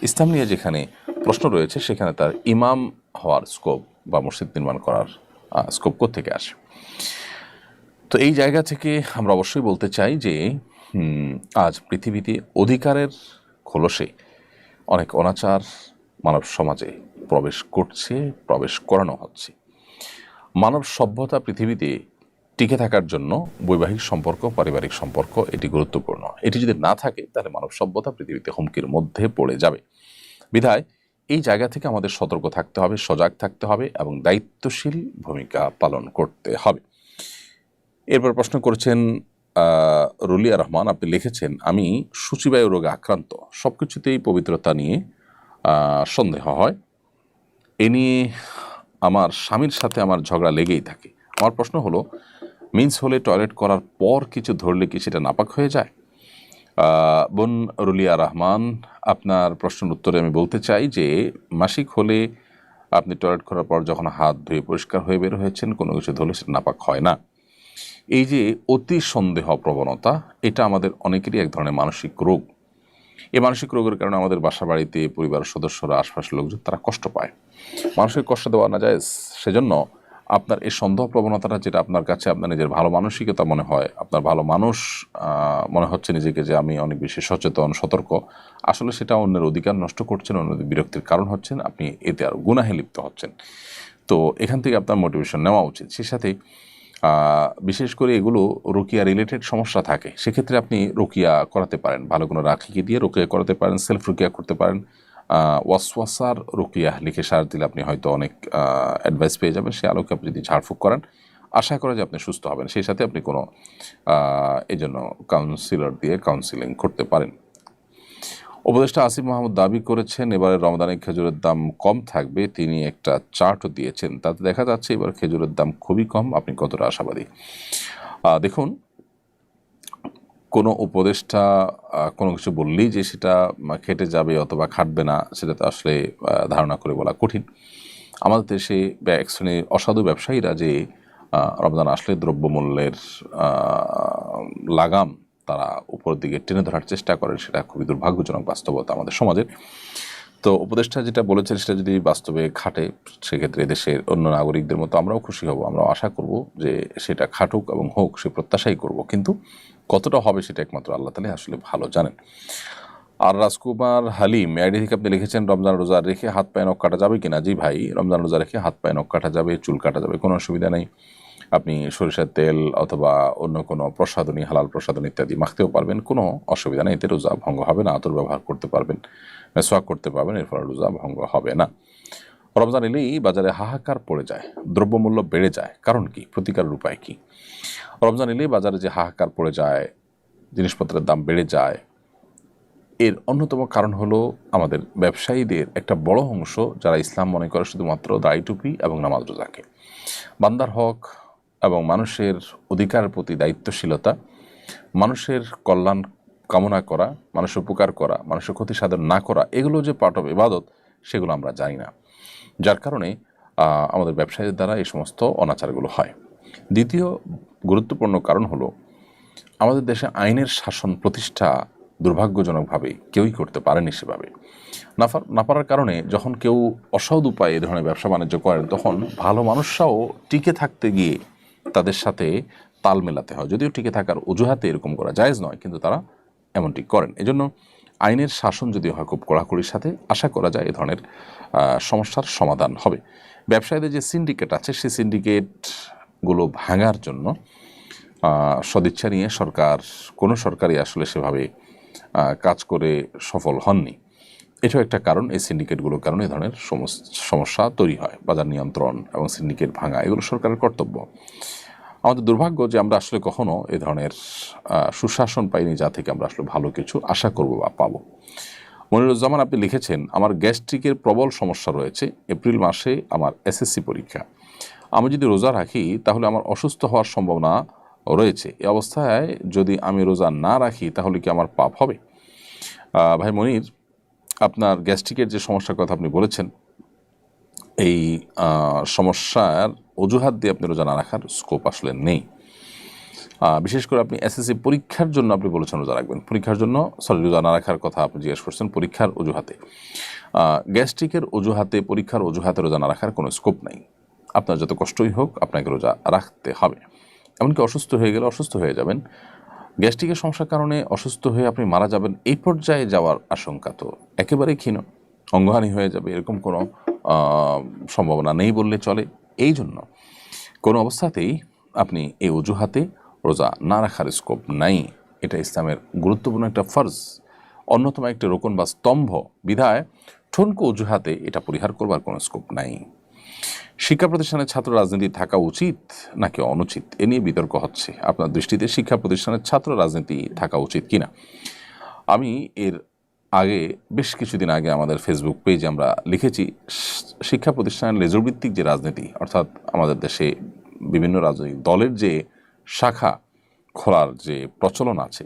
Speaker 1: ইসলাম নিয়ে যেখানে প্রশ্ন রয়েছে সেখানে তার ইমাম হওয়ার স্কোপ বা মসজিদ নির্মাণ করার স্কোপ কোত্থেকে আসে? তো এই জায়গা থেকে আমরা অবশ্যই বলতে চাই যে আজ পৃথিবীতে অধিকারের খোলসে অনেক অনাচার মানব সমাজে প্রবেশ করছে, প্রবেশ করানো হচ্ছে। মানব সভ্যতা পৃথিবীতে টিকে থাকার জন্য বৈবাহিক সম্পর্ক, পারিবারিক সম্পর্ক এটি গুরুত্বপূর্ণ। এটি যদি না থাকে তাহলে মানব সভ্যতা পৃথিবীতে হুমকির মধ্যে পড়ে যাবে। বিধায় এই জায়গা থেকে আমাদের সতর্ক থাকতে হবে, সজাগ থাকতে হবে এবং দায়িত্বশীল ভূমিকা পালন করতে হবে। এরপর প্রশ্ন করেছেন রুলিয়া রহমান, আপনি লিখেছেন, আমি সূচিবায়ু রোগে আক্রান্ত, সব কিছুতেই পবিত্রতা নিয়ে সন্দেহ হয়। এ নিয়ে আমার স্বামীর সাথে আমার ঝগড়া লেগেই থাকে। আমার প্রশ্ন হলো, মিন্স হলে টয়লেট করার পর কিছু ধরলে কি সেটা নাপাক হয়ে যায়? বোন রুলিয়া রহমান, আপনার প্রশ্নের উত্তরে আমি বলতে চাই যে মাসিক হলে আপনি টয়লেট করার পর যখন হাত ধুয়ে পরিষ্কার হয়ে বের হয়েছেন, কোনো কিছু ধরলে সেটা নাপাক হয় না। এই যে অতি সন্দেহ প্রবণতা, এটা আমাদের অনেকেরই এক ধরনের মানসিক রোগ। এই মানসিক রোগের কারণে আমাদের বাসা বাড়িতে পরিবারের সদস্যরা, আশপাশের লোকজন তারা কষ্ট পায়। মানুষকে কষ্ট দেওয়া না যায়, সেজন্য আপনার এই সন্দেহ প্রবণতাটা, যেটা আপনার কাছে আপনার নিজের ভালো মানসিকতা মনে হয়, আপনার ভালো মানুষ মনে হচ্ছে নিজেকে যে আমি অনেক বেশি সচেতন, সতর্ক, আসলে সেটা অন্যের অধিকার নষ্ট করছেন, অন্যদের বিরক্তির কারণ হচ্ছেন, আপনি এতে আর গুনাহে লিপ্ত হচ্ছেন। তো এখান থেকে আপনার মোটিভেশন নেওয়া উচিত। সেই সাথে বিশেষ করে এগুলো রুকিয়া রিলেটেড সমস্যা থাকে, সেক্ষেত্রে আপনি রুকিয়া করাতে পারেন, ভালো কোনো রাখিকে দিয়ে রুকিয়া করাতে পারেন, সেলফ রুকিয়া করতে পারেন। ওয়াসওয়াসার রুকিয়া লিখে সার্চ দিলে আপনি হয়তো অনেক অ্যাডভাইস পেয়ে যাবেন। সে আলোকে আপনি যদি ঝাড়ফুঁক করেন, আশা করা যে আপনি সুস্থ হবেন। সেই সাথে আপনি কোনো এই জন্য কাউন্সিলর দিয়ে কাউন্সিলিং করতে পারেন। উপদেষ্টা আসিফ মাহমুদ দাবি করেছেন এবারে রমজানে খেজুরের দাম কম থাকবে। তিনি একটা চার্টও দিয়েছেন, তাতে দেখা যাচ্ছে এবার খেজুরের দাম খুবই কম। আপনি কতটা আশাবাদী? দেখুন, কোনো উপদেষ্টা কোনো কিছু বললেই যে সেটা খেটে যাবে অথবা খাটবে না, সেটা তো আসলে ধারণা করে বলা কঠিন। আমাদের দেশে এক শ্রেণীর অসাধু ব্যবসায়ীরা যে রমজান আসলে দ্রব্যমূল্যের লাগাম তারা উপরের দিকে টেনে ধরার চেষ্টা করে, সেটা খুবই দুর্ভাগ্যজনক বাস্তবতা আমাদের সমাজের। তো উপদেষ্টা যেটা বলেছেন সেটা যদি বাস্তবে খাটে, সেক্ষেত্রে দেশের অন্য নাগরিকদের মতো আমরাও খুশি হব, আমরা আশা করব যে সেটা খাটুক এবং হোক, সে প্রত্যাশাই করব। কিন্তু কতটা হবে সেটা একমাত্র আল্লাহ তাআলাই আসলে ভালো জানেন। আর রাজকুমার হালিম আইডি থেকে আপনি লিখেছেন, রমজান রোজা রেখে হাত পায়ে নখ কাটা যাবে কিনা? জি ভাই, রমজান রোজা রেখে হাত পায়ে নখ কাটা যাবে, চুল কাটা যাবে, কোনো অসুবিধা নেই। আপনি সরিষার তেল অথবা অন্য কোনো প্রসাধনী, হালাল প্রসাধনী ইত্যাদি মাখতেও পারবেন, কোনো অসুবিধা নেই, এতে রোজা ভঙ্গ হবে না। আতর ব্যবহার করতে পারবেন, মেসওয়াক করতে পারবেন, এর ফলে রোজা ভঙ্গ হবে না। রমজান এলেই বাজারে হাহাকার পড়ে যায়, দ্রব্যমূল্য বেড়ে যায়, কারণ কি? প্রতিকারের উপায় কি? রমজান এলেই বাজারে যে হাহাকার পড়ে যায়, জিনিসপত্রের দাম বেড়ে যায়, এর অন্যতম কারণ হলো আমাদের ব্যবসায়ীদের একটা বড় অংশ যারা ইসলাম মনে করে শুধুমাত্র দাড়ি টুপি এবং নামাজ রোজাকে। বান্দার হক এবং মানুষের অধিকারের প্রতি দায়িত্বশীলতা, মানুষের কল্যাণ কামনা করা, মানুষের উপকার করা, মানুষের ক্ষতি সাধন না করা, এগুলো যে পার্ট অফ ইবাদত, সেগুলো আমরা জানি না। যার কারণে আমাদের ব্যবসায়ীদের দ্বারা এই সমস্ত অনাচারগুলো হয়। দ্বিতীয় গুরুত্বপূর্ণ কারণ হলো আমাদের দেশে আইনের শাসন প্রতিষ্ঠা দুর্ভাগ্যজনকভাবে কেউই করতে পারেনি সেভাবে। না পারার কারণে যখন কেউ অসৎ উপায়ে এ ধরনের ব্যবসা বাণিজ্য করেন, তখন ভালো মানুষরাও টিকে থাকতে গিয়ে তাদের সাথে তাল মেলাতে হয়। যদিও টিকে থাকার অজুহাতে এরকম করা জায়েজ নয়, কিন্তু তারা এমনটি করেন। এজন্য আইনের শাসন যদি হয় খুব কড়াকড়ির সাথে, আশা করা যায় এ ধরনের সমস্যার সমাধান হবে। ব্যবসায়ীদের যে সিন্ডিকেট আছে, সেই সিন্ডিকেটগুলো ভাঙার জন্য সদিচ্ছা নিয়ে কোনো সরকারই আসলে সেভাবে কাজ করে সফল হননি। এটাও একটা কারণ। এই সিন্ডিকেটগুলোর কারণে এই ধরনের সমস্যা তৈরি হয়। বাজার নিয়ন্ত্রণ এবং সিন্ডিকেট ভাঙা এগুলো সরকারের কর্তব্য। আমাদের দুর্ভাগ্য যে আমরা আসলে কখনো এই ধরনের সুশাসন পাইনি, যা থেকে আমরা আসলে ভালো কিছু আশা করব বা পাবো। মনিরুজ্জামান আপনি লিখেছেন, আমার গ্যাস্ট্রিকের প্রবল সমস্যা রয়েছে। এপ্রিল মাসে আমার এসএসসি পরীক্ষা। আমি যদি রোজা রাখি তাহলে আমার অসুস্থ হওয়ার সম্ভাবনা রয়েছে। এই অবস্থায় যদি আমি রোজা না রাখি তাহলে কি আমার পাপ হবে? ভাই মনির, আপনার গ্যাস্ট্রিকের যে সমস্যার কথা আপনি বলেছেন, এই সমস্যার অজুহাত দিয়ে আপনি রোজা না রাখার স্কোপ আসলে নেই। বিশেষ করে আপনি এসএসসি পরীক্ষার জন্য আপনি বলেছেন রোজা রাখবেন, পরীক্ষার জন্য রোজা না রাখার কথা আপনি জিজ্ঞেস করছেন পরীক্ষার অজুহাতে। গ্যাস্ট্রিকের অজুহাতে, পরীক্ষার অজুহাতে রোজা না রাখার কোনো স্কোপ নেই। আপনার যত কষ্টই হোক আপনাকে রোজা রাখতে হবে। এমনকি অসুস্থ হয়ে গেলে অসুস্থ হয়ে যাবেন, গ্যাস্ট্রিকের সমস্যার কারণে অসুস্থ হয়ে আপনি মারা যাবেন, এই পর্যায়ে যাওয়ার আশঙ্কা তো একেবারেই ক্ষীণ। অঙ্গহানি হয়ে যাবে এরকম কোনো সম্ভাবনা নেই বললে চলে। এই জন্য কোনো অবস্থাতেই আপনি এই অজুহাতে রোজা না রাখার স্কোপ নাই। এটা ইসলামের গুরুত্বপূর্ণ একটা ফরজ, অন্যতম একটা রোকন বা স্তম্ভ। বিধায় ঠনকো অজুহাতে এটা পরিহার করবার কোনো স্কোপ নাই। শিক্ষা প্রতিষ্ঠানের ছাত্র রাজনীতি থাকা উচিত নাকি অনুচিত, এ নিয়ে বিতর্ক হচ্ছে। আপনার দৃষ্টিতে শিক্ষা প্রতিষ্ঠানের ছাত্র রাজনীতি থাকা উচিত কিনা? আমি এর আগে, বেশ কিছুদিন আগে আমাদের ফেসবুক পেজে আমরা লিখেছি, শিক্ষা প্রতিষ্ঠানের লেজুরভিত্তিক যে রাজনীতি, অর্থাৎ আমাদের দেশে বিভিন্ন রাজনৈতিক দলের যে শাখা খোলার যে প্রচলন আছে,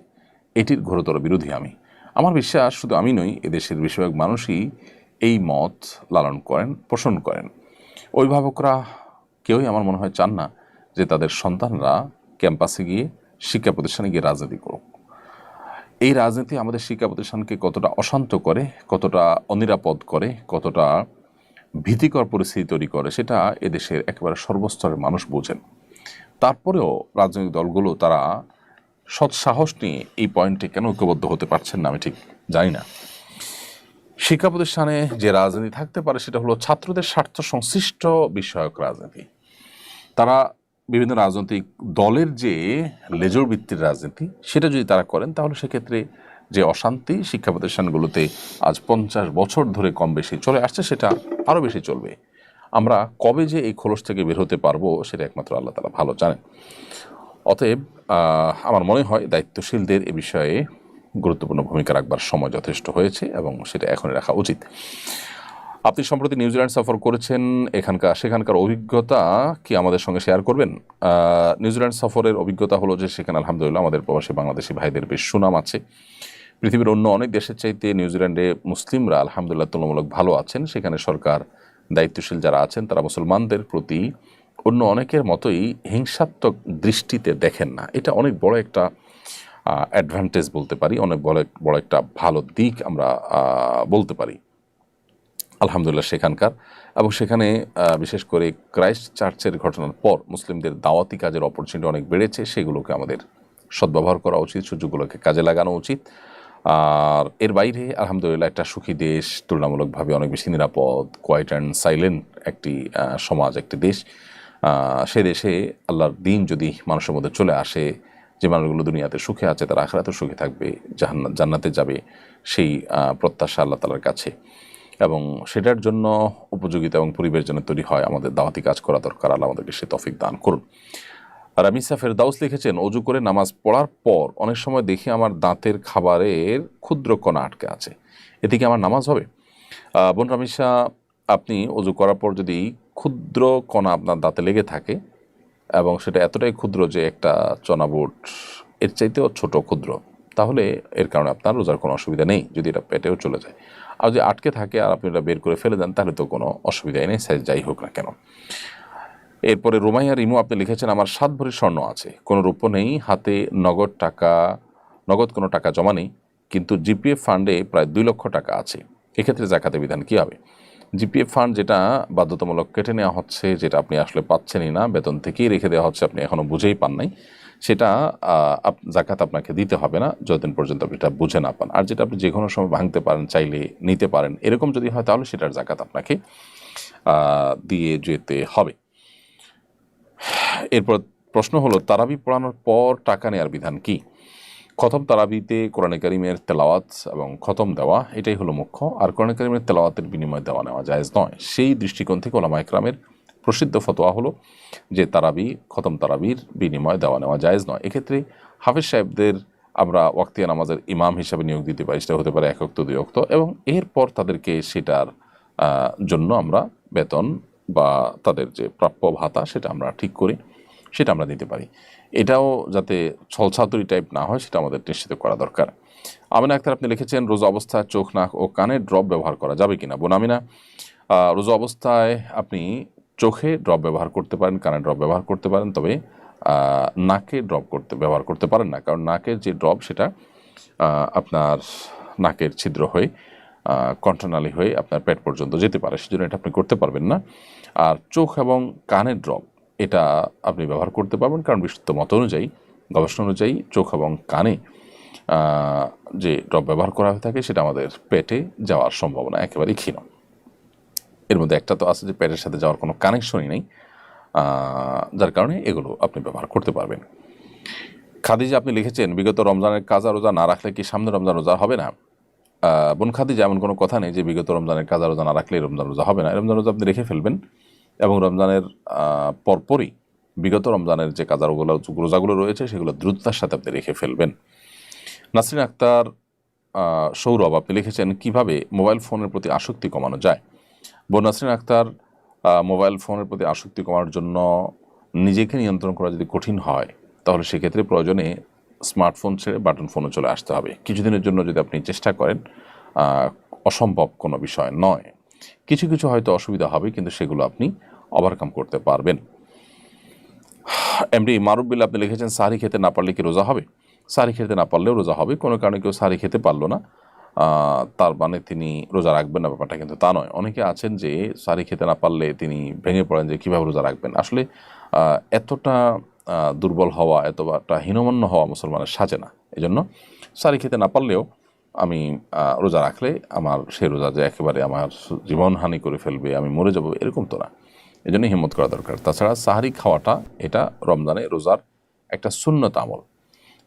Speaker 1: এটির ঘোরতর বিরোধী আমি। আমার বিশ্বাস শুধু আমি নই, এদেশের বেশিরভাগ মানুষই এই মত লালন করেন, পোষণ করেন। অভিভাবকরা কেউই আমার মনে হয় চান না যে তাদের সন্তানরা ক্যাম্পাসে গিয়ে, শিক্ষা প্রতিষ্ঠানে গিয়ে রাজনীতি করুক। এই রাজনীতি আমাদের শিক্ষা প্রতিষ্ঠানকে কতটা অশান্ত করে, কতটা অনিরাপদ করে, কতটা ভীতিকর পরিস্থিতি তৈরি করে, সেটা এদেশের একেবারে সর্বস্তরের মানুষ বোঝেন। তারপরেও রাজনৈতিক দলগুলো তারা সৎসাহস নিয়ে এই পয়েন্টে কেন ঐক্যবদ্ধ হতে পারছেন না আমি ঠিক জানি না। শিক্ষা প্রতিষ্ঠানে যে রাজনীতি থাকতে পারে সেটা হলো ছাত্রদের স্বার্থ সংশ্লিষ্ট বিষয়ক রাজনীতি। তারা বিভিন্ন রাজনৈতিক দলের যে লেজর ভিত্তির রাজনীতি, সেটা যদি তারা করেন তাহলে সেক্ষেত্রে যে অশান্তি শিক্ষা প্রতিষ্ঠানগুলোতে আজ 50 বছর ধরে কম বেশি চলে আসছে, সেটা আরও বেশি চলবে। আমরা কবে যে এই খোলস থেকে বের হতে পারবো সেটা একমাত্র আল্লাহ তাআলা ভালো জানেন। অতএব আমার মনে হয় দায়িত্বশীলদের এ বিষয়ে গুরুত্বপূর্ণ ভূমিকা রাখবার সময় যথেষ্ট হয়েছে এবং সেটা এখনই রাখা উচিত। আপনি সম্প্রতি নিউজিল্যান্ড সফর করেছেন, সেখানকার অভিজ্ঞতা কি আমাদের সঙ্গে শেয়ার করবেন? নিউজিল্যান্ড সফরের অভিজ্ঞতা হলো যে সেখানে আলহামদুলিল্লাহ আমাদের প্রবাসী বাংলাদেশি ভাইদের বেশ সুনাম আছে। পৃথিবীর অন্য অনেক দেশের চাইতে নিউজিল্যান্ডে মুসলিমরা আলহামদুলিল্লাহ তুলনামূলক ভালো আছেন। সেখানে সরকার, দায়িত্বশীল যারা আছেন তারা মুসলমানদের প্রতি অন্য অনেকের মতোই হিংসাত্মক দৃষ্টিতে দেখেন না। এটা অনেক বড় একটা অ্যাডভান্টেজ বলতে পারি, অনেক বড় একটা ভালো দিক আমরা বলতে পারি আলহামদুলিল্লাহ সেখানকার। এবং সেখানে বিশেষ করে ক্রাইস্ট চার্চের ঘটনার পর মুসলিমদের দাওয়াতি কাজের অপরচুনিটি অনেক বেড়েছে। সেগুলোকে আমাদের সদ্ব্যবহার করা উচিত, সুযোগগুলোকে কাজে লাগানো উচিত। আর এর বাইরে আলহামদুলিল্লাহ একটা সুখী দেশ, তুলনামূলকভাবে অনেক বেশি নিরাপদ, কোয়াইট অ্যান্ড সাইলেন্ট একটি সমাজ, একটি দেশ। সে দেশে আল্লাহর দিন যদি মানুষের মধ্যে চলে আসে, যে মানুষগুলো দুনিয়াতে সুখে আছে তারা আখিরাতেও সুখে থাকবে, জান্নাতে যাবে, সেই প্রত্যাশা আল্লাহ তাআলার কাছে। এবং সেটার জন্য উপযোগিতা এবং পরিবেশ যেন তৈরি হয়, আমাদের দাওয়াতি কাজ করা দরকার। আল্লাহ আমাদেরকে সে তৌফিক দান করুন। রামিসা ফেরদাউস লিখেছেন, অজু করে নামাজ পড়ার পর অনেক সময় দেখি আমার দাঁতের খাবারের ক্ষুদ্র কণা আটকে আছে, এতে কি আমার নামাজ হবে? বোন রামিসা, আপনি অজু করার পর যদি ক্ষুদ্র কণা আপনার দাঁতে লেগে থাকে এবং সেটা এতটাই ক্ষুদ্র যে একটা চনাবুট এর চাইতেও ছোট ক্ষুদ্র, তাহলে এর কারণে আপনার রোজার কোনো অসুবিধা নেই, যদি এটা পেটেও চলে যায়। আর যদি আটকে থাকে আর আপনি এটা বের করে ফেলে দেন তাহলে তো কোনো অসুবিধাই নেই, সাইজ যাই হোক না কেন। এরপরে রোমাইয়া রিমু আপনি লিখেছেন, আমার 7 ভরি স্বর্ণ আছে, কোনো রূপো নেই, হাতে নগদ কোনো টাকা জমা নেই, কিন্তু জিপিএফ ফান্ডে প্রায় 2 লক্ষ টাকা আছে। এক্ষেত্রে জাকাতের বিধান কী হবে? জিপিএফ ফান্ড যেটা বাধ্যতামূলক কেটে নেওয়া হচ্ছে, যেটা আপনি আসলে পাচ্ছেনই না, বেতন থেকেই রেখে দেওয়া হচ্ছে, আপনি এখনও বুঝেই পান নাই, সেটা জাকাত আপনাকে দিতে হবে না যতদিন পর্যন্ত আপনি এটা বুঝে না পান। আর যেটা আপনি যে কোনো সময় ভাঙতে পারেন, চাইলে নিতে পারেন, এরকম যদি হয় তাহলে সেটার জাকাত আপনাকে দিয়ে যেতে হবে। এরপর প্রশ্ন হলো, তারাবি পড়ানোর পর টাকা নেওয়ার বিধান কি? খতম তারাবিতে কোরআনে কারিমের তেলাওয়াত এবং খতম দেওয়া এটাই হলো মুখ্য, আর কোরআনে কারিমের তেলাওয়াতের বিনিময়ে দেওয়া নেওয়া জায়েজ নয়। সেই দৃষ্টিকোণ থেকে ওলামা ইকরামের প্রসিদ্ধ ফতোয়া হলো যে তারাবি খতম তারাবির বিনিময়ে দেওয়া নেওয়া জায়েজ নয়। এক্ষেত্রে হাফেজ সাহেবদের আমরা ওয়াক্তিয়া নামাজের ইমাম হিসাবে নিয়োগ দিতে পারি, সেটা হতে পারে 1 ওয়াক্ত 2 ওয়াক্ত, এবং এরপর তাদেরকে সেটার জন্য আমরা বেতন বা তাদের যে প্রাপ্য ভাতা সেটা আমরা ঠিক করি, সেটা আমরা দিতে পারি। এটাও যাতে ছলছাতুরি টাইপ না হয় সেটা আমাদের নিশ্চিত করা দরকার। আমিনা আক্তার আপনি লিখেছেন রোজা অবস্থায় চোখ, নাক ও কানে ড্রপ ব্যবহার করা যাবে কিনা। বোন আমিনা, রোজা অবস্থায় আপনি চোখে ড্রপ ব্যবহার করতে পারেন, কানে ড্রপ ব্যবহার করতে পারেন, তবে নাকে ড্রপ ব্যবহার করতে পারেন না, কারণ নাকের যে ড্রপ সেটা আপনার নাকের ছিদ্র হয়ে কণ্ঠনালী হয়ে আপনার পেট পর্যন্ত যেতে পারে, সেজন্য এটা আপনি করতে পারবেন না। আর চোখ এবং কানের ড্রপ এটা আপনি ব্যবহার করতে পারবেন, কারণ বিশুদ্ধ মত অনুযায়ী, গবেষণা অনুযায়ী চোখ এবং কানে যে ড্রপ ব্যবহার করা হয়ে থাকে সেটা আমাদের পেটে যাওয়ার সম্ভাবনা একেবারেই ক্ষীণ। এর মধ্যে একটা তো আছে যে পেটের সাথে যাওয়ার কোনো কানেকশনই নেই, যার কারণে এগুলো আপনি ব্যবহার করতে পারবেন। খাদিজা আপনি লিখেছেন বিগত রমজানের কাজা রোজা না রাখলে কি সামনে রমজান রোজা হবে না। বোন খাদিজা, এমন কোনো কথা নেই যে বিগত রমজানের কাজা রোজা না রাখলে রমজান রোজা হবে না। রমজান রোজা আপনি রেখে ফেলবেন এবং রমজানের পরপরই বিগত রমজানের যে কাজা রোজাগুলো রয়েছে সেগুলো দ্রুততার সাথে আপনি রেখে ফেলবেন। নাসরিন আক্তার সৌরভ আপনি লিখেছেন কিভাবে মোবাইল ফোনের প্রতি আসক্তি কমানো যায়। বোন নাসরিন আক্তার, মোবাইল ফোনের প্রতি আসক্তি কমানোর জন্য নিজেকে নিয়ন্ত্রণ করা যদি কঠিন হয় তাহলে সেক্ষেত্রে প্রয়োজনে স্মার্টফোন ছেড়ে বাটন ফোনে চলে আসতে হবে। কিছুদিনের জন্য যদি আপনি চেষ্টা করেন, অসম্ভব কোনো বিষয় নয়। কিছু কিছু হয়তো অসুবিধা হবে, কিন্তু সেগুলো আপনি ওভারকাম করতে পারবেন। এমডি মারুফ বিল আপনি লিখেছেন সাহরি খেতে না পারলে কি রোজা হবে। সাহরি খেতে না পারলেও রোজা হবে। কোনো কারণে কেউ সাহরি খেতে পারলো না তার মানে তিনি রোজা রাখবেন না, ব্যাপারটা কিন্তু তা নয়। অনেকে আছেন যে সাহরি খেতে না পারলে তিনি ভেঙে পড়েন যে কীভাবে রোজা রাখবেন। আসলে এতটা দুর্বল হওয়া, এতটা হীনমন্য হওয়া মুসলমানের সাজে না। এই জন্য সাহরি খেতে না পারলেও আমি রোজা রাখলে আমার সেই রোজা যে একেবারে আমার জীবনহানি করে ফেলবে, আমি মরে যাব, এরকম তো না। এই জন্য হিম্মত করা দরকার। তাছাড়া সাহরি খাওয়াটা এটা রমজানে রোজার একটা সুন্নত আমল।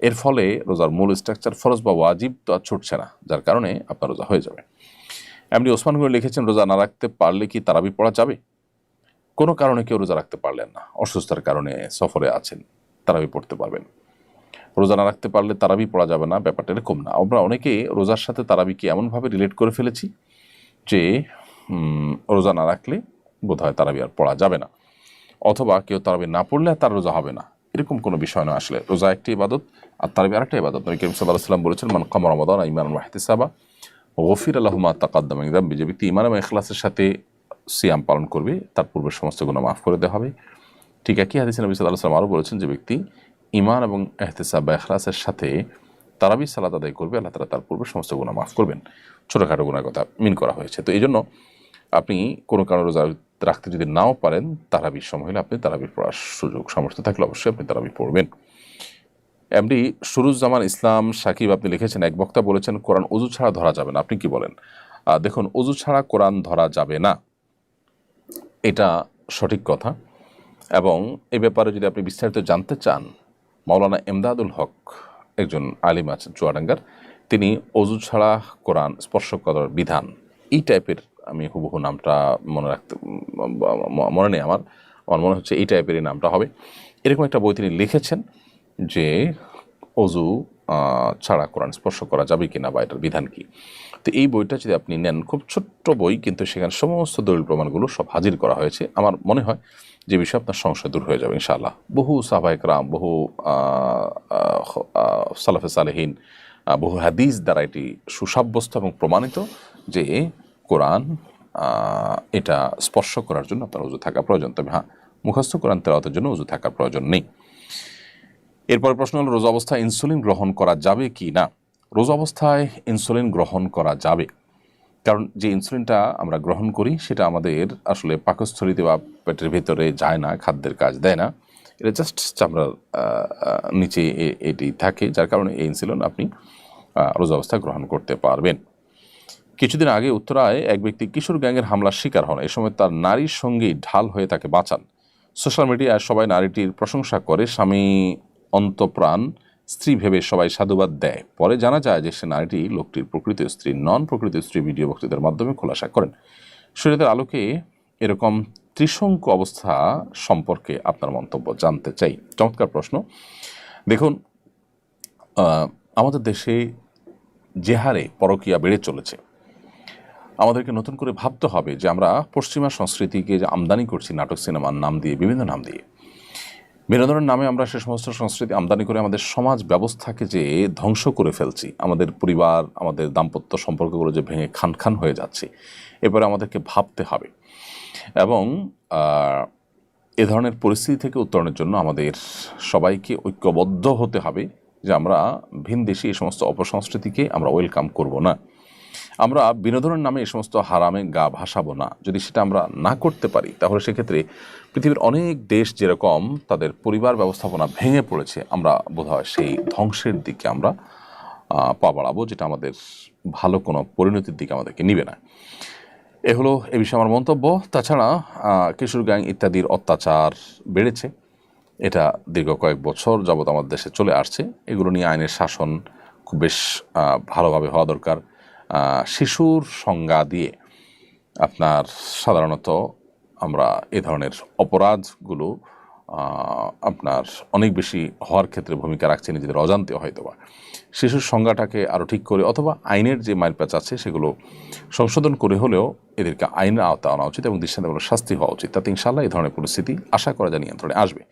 Speaker 1: এর ফলে রোজার মূল স্ট্রাকচার ফরজ বা ওয়াজিব তো আর ছুটছে না, যার কারণে আপনার রোজা হয়ে যাবে। এমনি ওসমান গনি লিখেছেন রোজা না রাখতে পারলে কি তারাবি পড়া যাবে। কোনো কারণে কেউ রোজা রাখতে পারলেন না, অসুস্থতার কারণে সফরে আছেন, তারাবি পড়তে পারবেন। রোজা না রাখতে পারলে তারাবি পড়া যাবে না, ব্যাপারটা এরকম না। আমরা অনেকে রোজার সাথে তারাবিকে এমনভাবে রিলেট করে ফেলেছি যে রোজা না রাখলে বোধহয় তারাবি আর পড়া যাবে না, অথবা কেউ তারাবি না পড়লে তার রোজা হবে না, এরকম কোনো বিষয় নয়। আসলে রোজা একটি ইবাদত আর তারাবি আরেকটা ইবাদত। নবী করিম সাল্লাল্লাহু আলাইহি ওয়াসাল্লাম বলেছেন মান কামা রমাদান ঈমানান ওয়া ইহতিসাবা গফিরা লাহু মা তাকাদ্দামা মিন যামবি। যে ব্যক্তি ঈমান এবং ইখলাসের সাথে সিয়াম পালন করবে তার পূর্বের সমস্ত গুনাহ মাফ করে দেওয়া হবে। ঠিক একই হাদিসে নবী সাল্লাল্লাহু আলাইহি ওয়াসাল্লাম আরও বলেছেন যে ব্যক্তি ঈমান এবং ইহতিসাব বা ইখলাসের সাথে তারাবি সালাত আদায় করবে, আল্লাহ তাআলা তার পূর্বের সমস্ত গুনাহ মাফ করবেন। ছোটোখাটো গুনাহের কথা মিন করা হয়েছে। তো এই জন্য আপনি কোনো কারণে রোজা রাখতে যদি নাও পারেন, তারাবির সময় হলে আপনি তারাবি পড়ার সুযোগ সামর্থ্য থাকলে অবশ্যই আপনি তারাবি পড়বেন। এমডি সুরুজ্জামান ইসলাম সাকিব আপনি লিখেছেন এক বক্তা বলেছেন কোরআন ওযু ছাড়া ধরা যাবে না, আপনি কি বলেন। দেখুন, ওযু ছাড়া কোরআন ধরা যাবে না, এটা সঠিক কথা। এবং এ ব্যাপারে যদি আপনি বিস্তারিত জানতে চান, মাওলানা এমদাদুল হক একজন আলিম আছেন চুয়াডাঙ্গার, তিনি ওযু ছাড়া কোরআন স্পর্শ করার বিধান, এই টাইপের, আমি হুবহু নামটা মনে নেই আমার মনে হচ্ছে এই টাইপেরই নামটা হবে, এরকম একটা বই তিনি লিখেছেন যে ওযু ছাড়া কোরআন স্পর্শ করা যাবে কি না বা এটার বিধান কি। তো এই বইটা যদি আপনি নেন, খুব ছোট্ট বই, কিন্তু সেখানে সমস্ত দলিল প্রমাণগুলো সব হাজির করা হয়েছে। আমার মনে হয় যে বিষয়ে আপনার সংশয় দূর হয়ে যাবে ইনশাআল্লাহ। বহু সাহাবায়ে কেরাম, বহু সালাফে সালেহিন, বহু হাদিস দ্বারা এটি সুসাব্যস্ত এবং প্রমাণিত যে কোরআন এটা স্পর্শ করার জন্য আপনার ওযু থাকা প্রয়োজন। তবে হ্যাঁ, মুখস্থ কোরআন তেলাওয়াতের জন্য ওযু থাকার প্রয়োজন নেই। এরপরে প্রশ্ন হলো রোজা অবস্থায় ইনসুলিন গ্রহণ করা যাবে কি না। রোজা অবস্থায় ইনসুলিন গ্রহণ করা যাবে, কারণ যে ইনসুলিনটা আমরা গ্রহণ করি সেটা আমাদের আসলে পাকস্থলীতে বা পেটের ভেতরে যায় না, খাদ্যের কাজ দেয় না, এটা জাস্ট চামড়ার নিচে এটি থাকে, যার কারণে এই ইনসুলিন আপনি রোজা অবস্থায় গ্রহণ করতে পারবেন। কিছুদিন আগে উত্তরায় এক ব্যক্তি কিশোর গ্যাংয়ের হামলার শিকার হন। এ সময় তার নারীর সঙ্গী ঢাল হয়ে তাকে বাঁচান। সোশ্যাল মিডিয়ায় সবাই নারীটির প্রশংসা করে, স্বামী অন্তপ্রাণ স্ত্রী ভেবে সবাই সাধুবাদ দেয়, পরে জানা যায় যে সে নারীটি লোকটির প্রকৃত স্ত্রী নন। প্রকৃত স্ত্রী ভিডিও বক্তৃতার মাধ্যমে খোলাসা করেন। শরীয়তের আলোকে এরকম ত্রিশঙ্কু অবস্থা সম্পর্কে আপনার মন্তব্য জানতে চাই। চমৎকার প্রশ্ন। দেখুন, আমাদের দেশে যে হারে পরকীয়া বেড়ে চলেছে, আমাদেরকে নতুন করে ভাবতে হবে যে আমরা পশ্চিমা সংস্কৃতিকে যে আমদানি করছি নাটক সিনেমার নাম দিয়ে, বিভিন্ন নাম দিয়ে, বিনোদনের নামে আমরা সে সমস্ত সংস্কৃতি আমদানি করে আমাদের সমাজ ব্যবস্থাকে যে ধ্বংস করে ফেলছি, আমাদের পরিবার, আমাদের দাম্পত্য সম্পর্কগুলো যে ভেঙে খান খান হয়ে যাচ্ছে, এবারে আমাদেরকে ভাবতে হবে। এবং এ ধরনের পরিস্থিতি থেকে উত্তরণের জন্য আমাদের সবাইকে ঐক্যবদ্ধ হতে হবে যে আমরা ভিনদেশী এই সমস্ত অপসংস্কৃতিকে আমরা ওয়েলকাম করব না। আমরা বিনোদনের নামে এই সমস্ত হারামে গা ভাসাবো না। যদি সেটা আমরা না করতে পারি, তাহলে সেক্ষেত্রে পৃথিবীর অনেক দেশ যেরকম তাদের পরিবার ব্যবস্থাপনা ভেঙে পড়েছে, আমরা বোধহয় সেই ধ্বংসের দিকে আমরা পা বাড়াবো, যেটা আমাদের ভালো কোনো পরিণতির দিকে আমাদেরকে নিবে না। এ হলো এ বিষয়ে আমার মন্তব্য। তাছাড়া কিশোর গ্যাং ইত্যাদির অত্যাচার বেড়েছে, এটা দীর্ঘ কয়েক বছর যাবৎ আমাদের দেশে চলে আসছে। এগুলো নিয়ে আইনের শাসন খুব বেশ ভালোভাবে হওয়া দরকার। শিশুর সংজ্ঞা দিয়ে আপনার সাধারণত আমরা এ ধরনের অপরাধগুলো আপনার অনেক বেশি হওয়ার ক্ষেত্রে ভূমিকা রাখছে নিজেদের অজান্তে হয়তোবা। শিশুর সংজ্ঞাটাকে আরও ঠিক করে, অথবা আইনের যে মাইলপ্যাচ আছে সেগুলো সংশোধন করে হলেও এদেরকে আইনের আওতা আনা উচিত এবং দৃষ্টান্তমূলক শাস্তি হওয়া উচিত। তাতে ইনশাআল্লাহ এই ধরনের পরিস্থিতি আশা করা যায় নিয়ন্ত্রণে আসবে।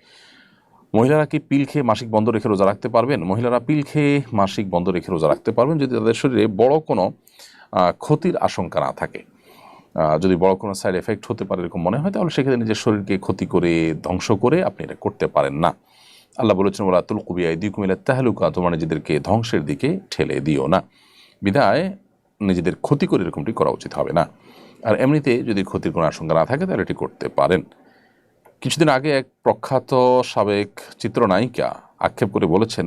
Speaker 1: মহিলারা কি পিল খেয়ে মাসিক বন্ধ রেখে রোজা রাখতে পারবেন? মহিলারা পিল খেয়ে মাসিক বন্ধ রেখে রোজা রাখতে পারবেন যদি তাদের শরীরে বড় কোনো ক্ষতির আশঙ্কা না থাকে। যদি বড় কোনো সাইড এফেক্ট হতে পারে এরকম মনে হয়, তাহলে সেক্ষেত্রে নিজের শরীরকে ক্ষতি করে ধ্বংস করে আপনি এটা করতে পারেন না। আল্লাহ বলেছেন, ওয়ালা তুলকু বিআইদিকুম ইলা তাহলুকা, তোমরা নিজেদেরকে ধ্বংসের দিকে ঠেলে দিও না। বিধায় নিজেদের ক্ষতি করে এরকমটি করা উচিত হবে না। আর এমনিতে যদি ক্ষতির কোনো আশঙ্কা না থাকে তাহলে এটি করতে পারেন। কিছুদিন আগে এক প্রখ্যাত সাবেক চিত্রনায়িকা আক্ষেপ করে বলেছেন,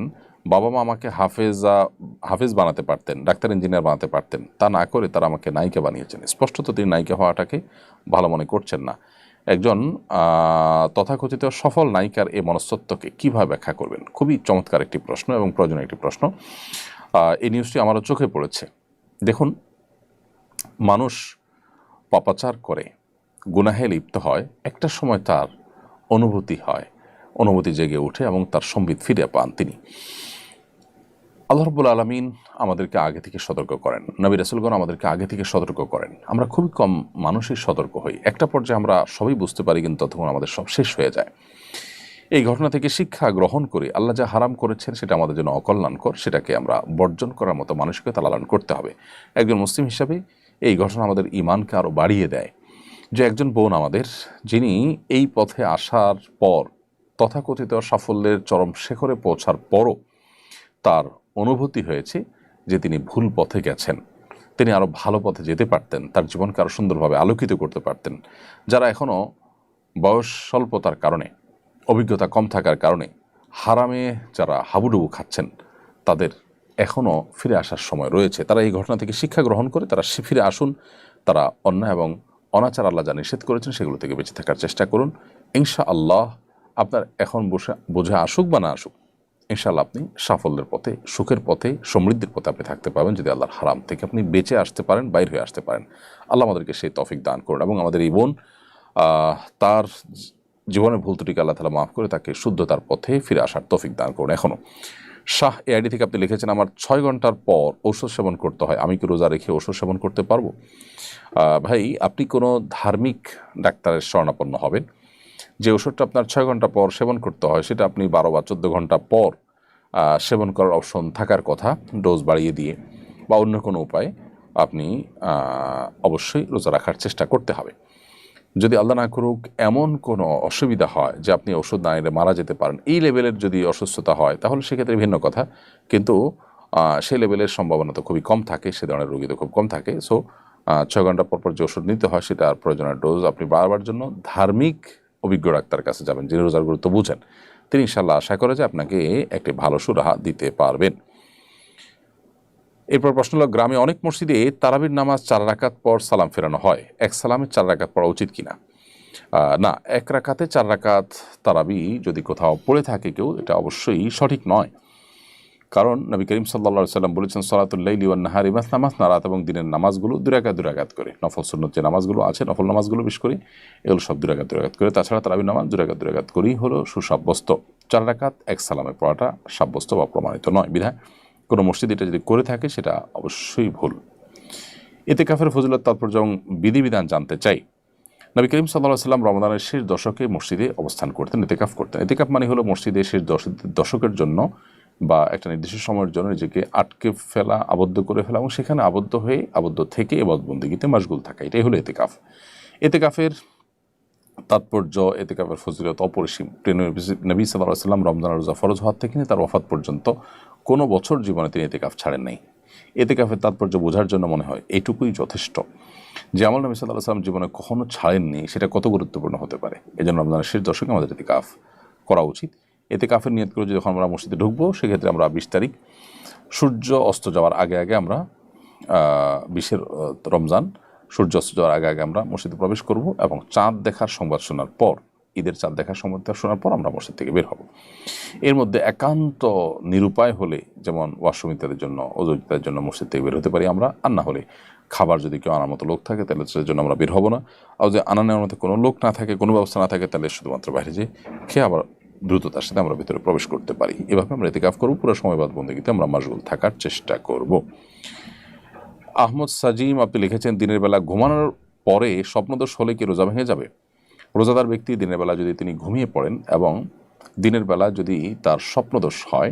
Speaker 1: বাবা মা আমাকে হাফেজ বানাতে পারতেন, ডাক্তার ইঞ্জিনিয়ার বানাতে পারতেন, তা না করে তারা আমাকে নায়িকা বানিয়েছেন। স্পষ্টত তিনি নায়িকা হওয়াটাকে ভালো মনে করছেন না। একজন তথাকথিত সফল নায়িকার এই মনস্তত্ত্বকে কীভাবে ব্যাখ্যা করবেন? খুবই চমৎকার একটি প্রশ্ন এবং প্রয়োজনীয় একটি প্রশ্ন। এই নিউজটি আমারও চোখে পড়েছে। দেখুন, মানুষ পাপাচার করে, গুনাহে লিপ্ত হয়, একটা সময় তার অনুভূতি জেগে ওঠে এবং তার সম্বিত ফিরে পান তিনি। আল্লাহ রাব্বুল আলামিন আমাদেরকে আগে থেকে সতর্ক করেন, নবী রাসূলগণ আমাদেরকে আগে থেকে সতর্ক করেন। আমরা খুবই কম মানুষই সতর্ক হই। একটা পর্যায়ে আমরা সবই বুঝতে পারি, কিন্তু ততক্ষণ আমাদের সব শেষ হয়ে যায়। এই ঘটনা থেকে শিক্ষা গ্রহণ করে আল্লাহ যা হারাম করেছেন সেটা আমাদের জন্য অকল্যাণকর, সেটাকে আমরা বর্জন করার মতো মানসিকতা লালন করতে হবে। একজন মুসলিম হিসাবে এই ঘটনা আমাদের ঈমানকে আরও বাড়িয়ে দেয় যে একজন বোন আমাদের, যিনি এই পথে আসার পর তথাকথিত সাফল্যের চরম শিখরে পৌঁছার পরও তার অনুভূতি হয়েছে যে তিনি ভুল পথে গেছেন, তিনি আরও ভালো পথে যেতে পারতেন, তার জীবনকে আরও সুন্দরভাবে আলোকিত করতে পারতেন। যারা এখনও বয়স স্বল্পতার কারণে, অভিজ্ঞতা কম থাকার কারণে হারামে যারা হাবুডুবু খাচ্ছেন, তাদের এখনও ফিরে আসার সময় রয়েছে। তারা এই ঘটনা থেকে শিক্ষা গ্রহণ করে তারা ফিরে আসুন। তারা অন্যায় এবং অনাচার আল্লাহ যা নিষেধ করেছেন সেগুলো থেকে বেঁচে থাকার চেষ্টা করুন। ইনশাআল্লাহ আপনার এখন বোঝা আসুক বা না আসুক, ইনশাআল্লাহ আপনি সাফল্যের পথে, সুখের পথে, সমৃদ্ধির পথে আপনি থাকতে পারবেন যদি আল্লাহর হারাম থেকে আপনি বেঁচে আসতে পারেন, বাইর হয়ে আসতে পারেন। আল্লাহ আমাদেরকে সেই তৌফিক দান করুন এবং আমাদের এই বোন তার জীবনের ভুল ত্রুটিকে আল্লাহ তাআলা মাফ করে তাকে শুদ্ধতার পথে ফিরে আসার তৌফিক দান করুন। এখনও শাহ এআইডি থেকে আপনি লিখেছেন, আমার 6 ঘন্টার পর ঔষধ সেবন করতে হয়, আমি কি রোজা রেখে ওষুধ সেবন করতে পারবো? ভাই, আপনি কোনো ধার্মিক ডাক্তারের শরণাপন্ন হবেন। যে ওষুধটা আপনার 6 ঘন্টা পর সেবন করতে হয় সেটা আপনি 12 বা 14 ঘন্টা পর সেবন করার অপশন থাকার কথা, ডোজ বাড়িয়ে দিয়ে বা অন্য কোনো উপায়ে আপনি অবশ্যই রোজা রাখার চেষ্টা করতে হবে। যদি আল্লাহ না করুক এমন কোনো অসুবিধা হয় যে আপনি ওষুধ না নিলে মারা যেতে পারেন, এই লেভেলের যদি অসুস্থতা হয় তাহলে সেক্ষেত্রে ভিন্ন কথা, কিন্তু সেই লেভেলের সম্ভাবনা তো খুবই কম থাকে, সে ধরনের রোগী তো খুব কম থাকে। সো 6 ঘন্টা পর যে ওষুধ নিতে হয় সেটার প্রয়োজনীয় ডোজ আপনি বাড়াবার জন্য ধার্মিক অভিজ্ঞ ডাক্তার কাছে যাবেন, যিনি রোজার গুরুত্ব বুঝেন। তিনি ইনশাআল্লাহ আশা করে যে আপনাকে একটি ভালো সুরাহা দিতে পারবেন। এরপর প্রশ্ন হলো, গ্রামে অনেক মসজিদে তারাবির নামাজ 4 রাকাত পর সালাম ফেরানো হয়, এক সালামে 4 রাকাত পড়া উচিত কিনা? না, 1 রাকাতে 4 রাকাত তারাবি যদি কোথাও পড়ে থাকে কেউ, এটা অবশ্যই সঠিক নয়। কারণ নবী করিম সাল্লাল্লাহু আলাইহি সাল্লাম বলেছেন, সালাতুল লাইলি ওয়ান নাহারি মাসনা মাসনা, রাত এবং দিনের নামাজগুলো দুই রাকাত করে, নফল সুন্নত যে নামাজগুলো আছে, নফল নামাজগুলো বিশেষ করে এগুলো সব দুই রাকাত করে। তাছাড়া তারাবির নামাজ দুই রাকাত করেই হলো সুসাব্যস্ত। 4 রাকাত এক সালামে পড়াটা সাব্যস্ত বা প্রমাণিত নয়, বিধায় কোনো মসজিদ এটা যদি করে থাকে সেটা অবশ্যই ভুল। ইতিকাফের ফজিলত, তাৎপর্য এবং বিধিবিধান জানতে চাই। নবী করিম সাল্লাল্লাহু আলাইহি সাল্লাম রমজানের শেষ দশকে মসজিদে অবস্থান করতেন, ইতিকাফ করতেন। ইতিকাফ মানে হলো মসজিদে শেষ দশকের জন্য বা একটা নির্দিষ্ট সময়ের জন্য নিজেকে আটকে ফেলা, আবদ্ধ করে ফেলা এবং সেখানে আবদ্ধ থেকে ইবাদতবন্দেগীতে মশগুল থাকা, এটাই হলো ইতিকাফ। ইতিকাফের তাৎপর্য, ইতিকাফের ফজিলত অপরিসীম। নবী সাল্লাল্লাহু আলাইহি সাল্লাম রমজানের রোজা ফরজ হওয়ার থেকে তার ওয়াফাত পর্যন্ত কোনো বছর জীবনে তিনি ইতিকাফ ছাড়েন নাই। ইতিকাফের তাৎপর্য বোঝার জন্য মনে হয় এইটুকুই যথেষ্ট, যে আমল নবী সাল্লাল্লাহু আলাইহি সাল্লাম জীবনে কখনো ছাড়েননি সেটা কত গুরুত্বপূর্ণ হতে পারে। এই জন্য রমজানের শেষ দশকে আমাদের ইতিকাফ করা উচিত। ইতিকাফের নিয়ত করে যখন আমরা মসজিদে ঢুকবো, সেক্ষেত্রে আমরা 20 তারিখ সূর্য অস্ত যাওয়ার আগে আমরা 20 রমজান সূর্য অস্ত যাওয়ার আগে আমরা মসজিদে প্রবেশ করব এবং চাঁদ দেখার সংবাদ শোনার পর, ঈদের চাঁদ দেখার সংবাদ শোনার পর আমরা মসজিদ থেকে বের হব। এর মধ্যে একান্ত নিরুপায় হলে, যেমন ওয়াশরুম ইত্যাদির জন্য, অজু ইত্যাদির জন্য মসজিদ থেকে বের হতে পারি আমরা। আর না হলে খাবার যদি কেউ আনার মতো লোক থাকে তাহলে সেটার জন্য আমরা বের হব না। আর যদি আনানোর মতো কোনো লোক না থাকে, কোনো ব্যবস্থা না থাকে, তাহলে শুধুমাত্র বাইরে যেয়ে খেয়ে আবার দ্রুততার সাথে আমরা ভিতরে প্রবেশ করতে পারি। এভাবে আমরা ইতিকাফ করব, পুরো সময় বাদবন্দিতে আমরা মশগুল থাকার চেষ্টা করব। আহমদ সাজিম আপনি লিখেছেন, দিনের বেলা ঘুমানোর পরে স্বপ্নদোষ হলে কি রোজা ভেঙে যাবে? রোজাদার ব্যক্তি দিনের বেলা যদি তিনি ঘুমিয়ে পড়েন এবং দিনের বেলা যদি তার স্বপ্নদোষ হয়,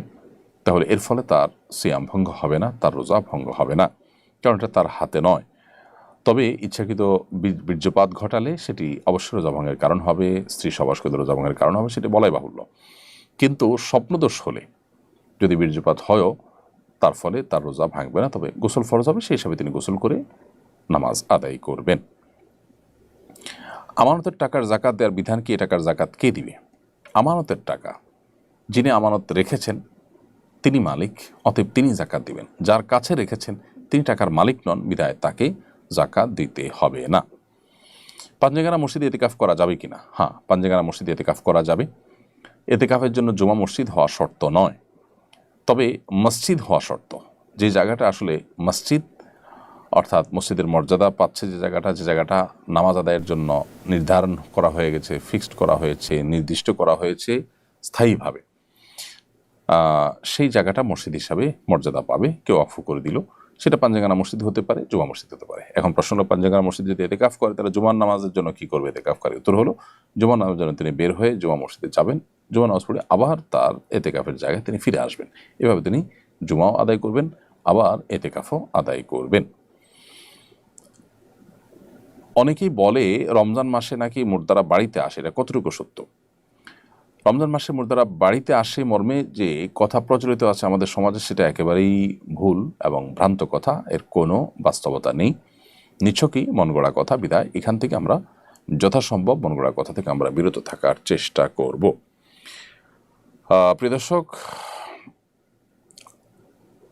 Speaker 1: তাহলে এর ফলে তার সিয়াম ভঙ্গ হবে না, তার রোজা ভঙ্গ হবে না, কারণ এটা তার হাতে নয়। তবে ইচ্ছাকৃত বীর্যপাত ঘটালে সেটি অবশ্যই রোজা ভঙ্গের কারণ হবে, স্ত্রী সবাসকৃত রোজা ভঙ্গের কারণ হবে, সেটি বলাই বাহুল্য। কিন্তু স্বপ্নদোষ হলে যদি বীর্যপাত হয়ও, তার ফলে তার রোজা ভাঙবে না, তবে গোসল ফরজ হবে, সেই হিসাবে তিনি গোসল করে নামাজ আদায় করবেন। আমানতের টাকার জাকাত দেওয়ার বিধান কি? এ টাকার জাকাত কে দিবে? আমানতের টাকা যিনি আমানত রেখেছেন তিনি মালিক, অতএব তিনি জাকাত দিবেন। যার কাছে রেখেছেন তিনি টাকার মালিক নন, বিধায় তাকে জাকাত দিতে হবে না। পাঞ্জেগানা মসজিদে ইতিকাফ করা যাবে কিনা? হ্যাঁ, পাঞ্জেগানা মসজিদে ইতিকাফ করা যাবে। ইতিকাফের জন্য জুমা মসজিদ হওয়া শর্ত নয়, তবে মসজিদ হওয়া শর্ত। যে জায়গাটা আসলে মসজিদ, অর্থাৎ মসজিদের মর্যাদা পাচ্ছে, যে জায়গাটা নামাজ আদায়ের জন্য নির্ধারণ করা হয়ে গেছে, ফিক্সড করা হয়েছে, নির্দিষ্ট করা হয়েছে স্থায়ীভাবে, সেই জায়গাটা মসজিদ হিসাবে মর্যাদা পাবে। কেউ ওয়াকফ করে দিল, সেটা পাঞ্জেগানা মসজিদ হতে পারে, জুমা মসজিদ হতে পারে। এখন প্রশ্ন হলো, পাঞ্জেগানা মসজিদ যদি ইতিকাফ করে তাহলে জুমার নামাজের জন্য কি করবে ইতিকাফকারী? উত্তর হলো, জুমার নামাজের জন্য তিনি বের হয়ে জুমা মসজিদে যাবেন, জুমা নামাজ পড়ে আবার তার ইতিকাফের জায়গায় তিনি ফিরে আসবেন। এভাবে তিনি জুমাও আদায় করবেন, আবার ইতিকাফও আদায় করবেন। অনেকেই বলে রমজান মাসে নাকি মুর্দারা বাড়িতে আসে, এটা কতটুকু সত্য? রমজান মাসে মুর্দারা বাড়িতে আসে মর্মে যে কথা প্রচলিত আছে আমাদের সমাজে, সেটা একেবারেই ভুল এবং ভ্রান্ত কথা, এর কোনো বাস্তবতা নেই, নিছকই মন গড়া কথা। বিধায় এখান থেকে আমরা যথাসম্ভব মন গড়া কথা থেকে আমরা বিরত থাকার চেষ্টা করব। প্রিয় দর্শক,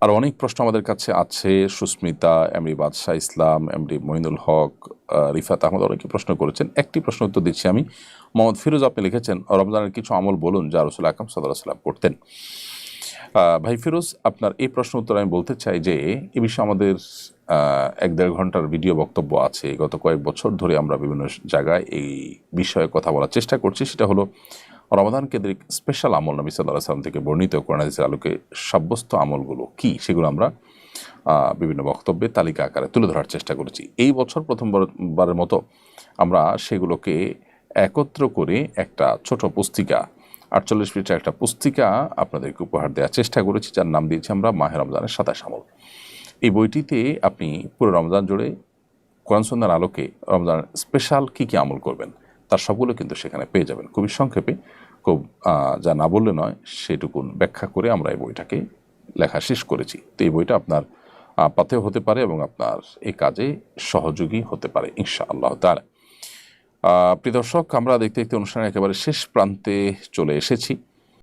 Speaker 1: আর অনেক প্রশ্ন আমাদের কাছে আছে। সুস্মিতা, এমডি বাদশাহ ইসলাম, এমডি মঈনুল হক, রিফাত আহমদ অনেকে প্রশ্ন করেছেন। একটি প্রশ্ন উত্তর দিচ্ছি আমি। মোহাম্মদ ফিরোজ আপনি লিখেছেন, রমজানের কিছু আমল বলুন যা রাসূল আকরাম সাল্লাল্লাহু আলাইহি ওয়াসাল্লাম করতেন। ভাই ফিরোজ, আপনার এই প্রশ্ন উত্তর আমি বলতে চাই যে এ বিষয়ে আমাদের 1-1.5 ঘন্টার ভিডিও বক্তব্য আছে। গত কয়েক বছর ধরে আমরা বিভিন্ন জায়গায় এই বিষয়ে কথা বলার চেষ্টা করছি। সেটা হলো রমাদান কেন্দ্রিক স্পেশাল আমল, নবী সাল্লাল্লাহু আলাইহি ওয়াসাল্লাম থেকে বর্ণিত কোরআন হাদিসের আলোকে সাব্যস্ত আমলগুলো কি, সেগুলো আমরা বিভিন্ন বক্তব্যে তালিকা আকারে তুলে ধরার চেষ্টা করেছি। এই বছর প্রথমবারের মতো আমরা সেগুলোকে একত্র করে একটা ছোট পুস্তিকা, 48 পৃষ্ঠার একটা পুস্তিকা আপনাদেরকে উপহার দেওয়ার চেষ্টা করেছি, যার নাম দিয়েছি আমরা মাহে রমজানের 27 আমল। এই বইটিতে আপনি পুরো রমজান জুড়ে কোরআন সুন্নাহর আলোকে রমজানের স্পেশাল কী কী আমল করবেন তার সবগুলো কিন্তু সেখানে পেয়ে যাবেন। খুবই সংক্ষেপে, খুব যা না বললে নয় সেটুকুন ব্যাখ্যা করে আমরা এই বইটাকে লেখা শেষ করেছি। তো এই বইটা আপনার পাথেয় হতে পারে এবং আপনার এই কাজে সহযোগী হতে পারে ইনশাআল্লাহ তাআলা। প্রিয় দর্শক, আমরা দেখতে দেখতে অনুষ্ঠানের একেবারে শেষ প্রান্তে চলে এসেছি।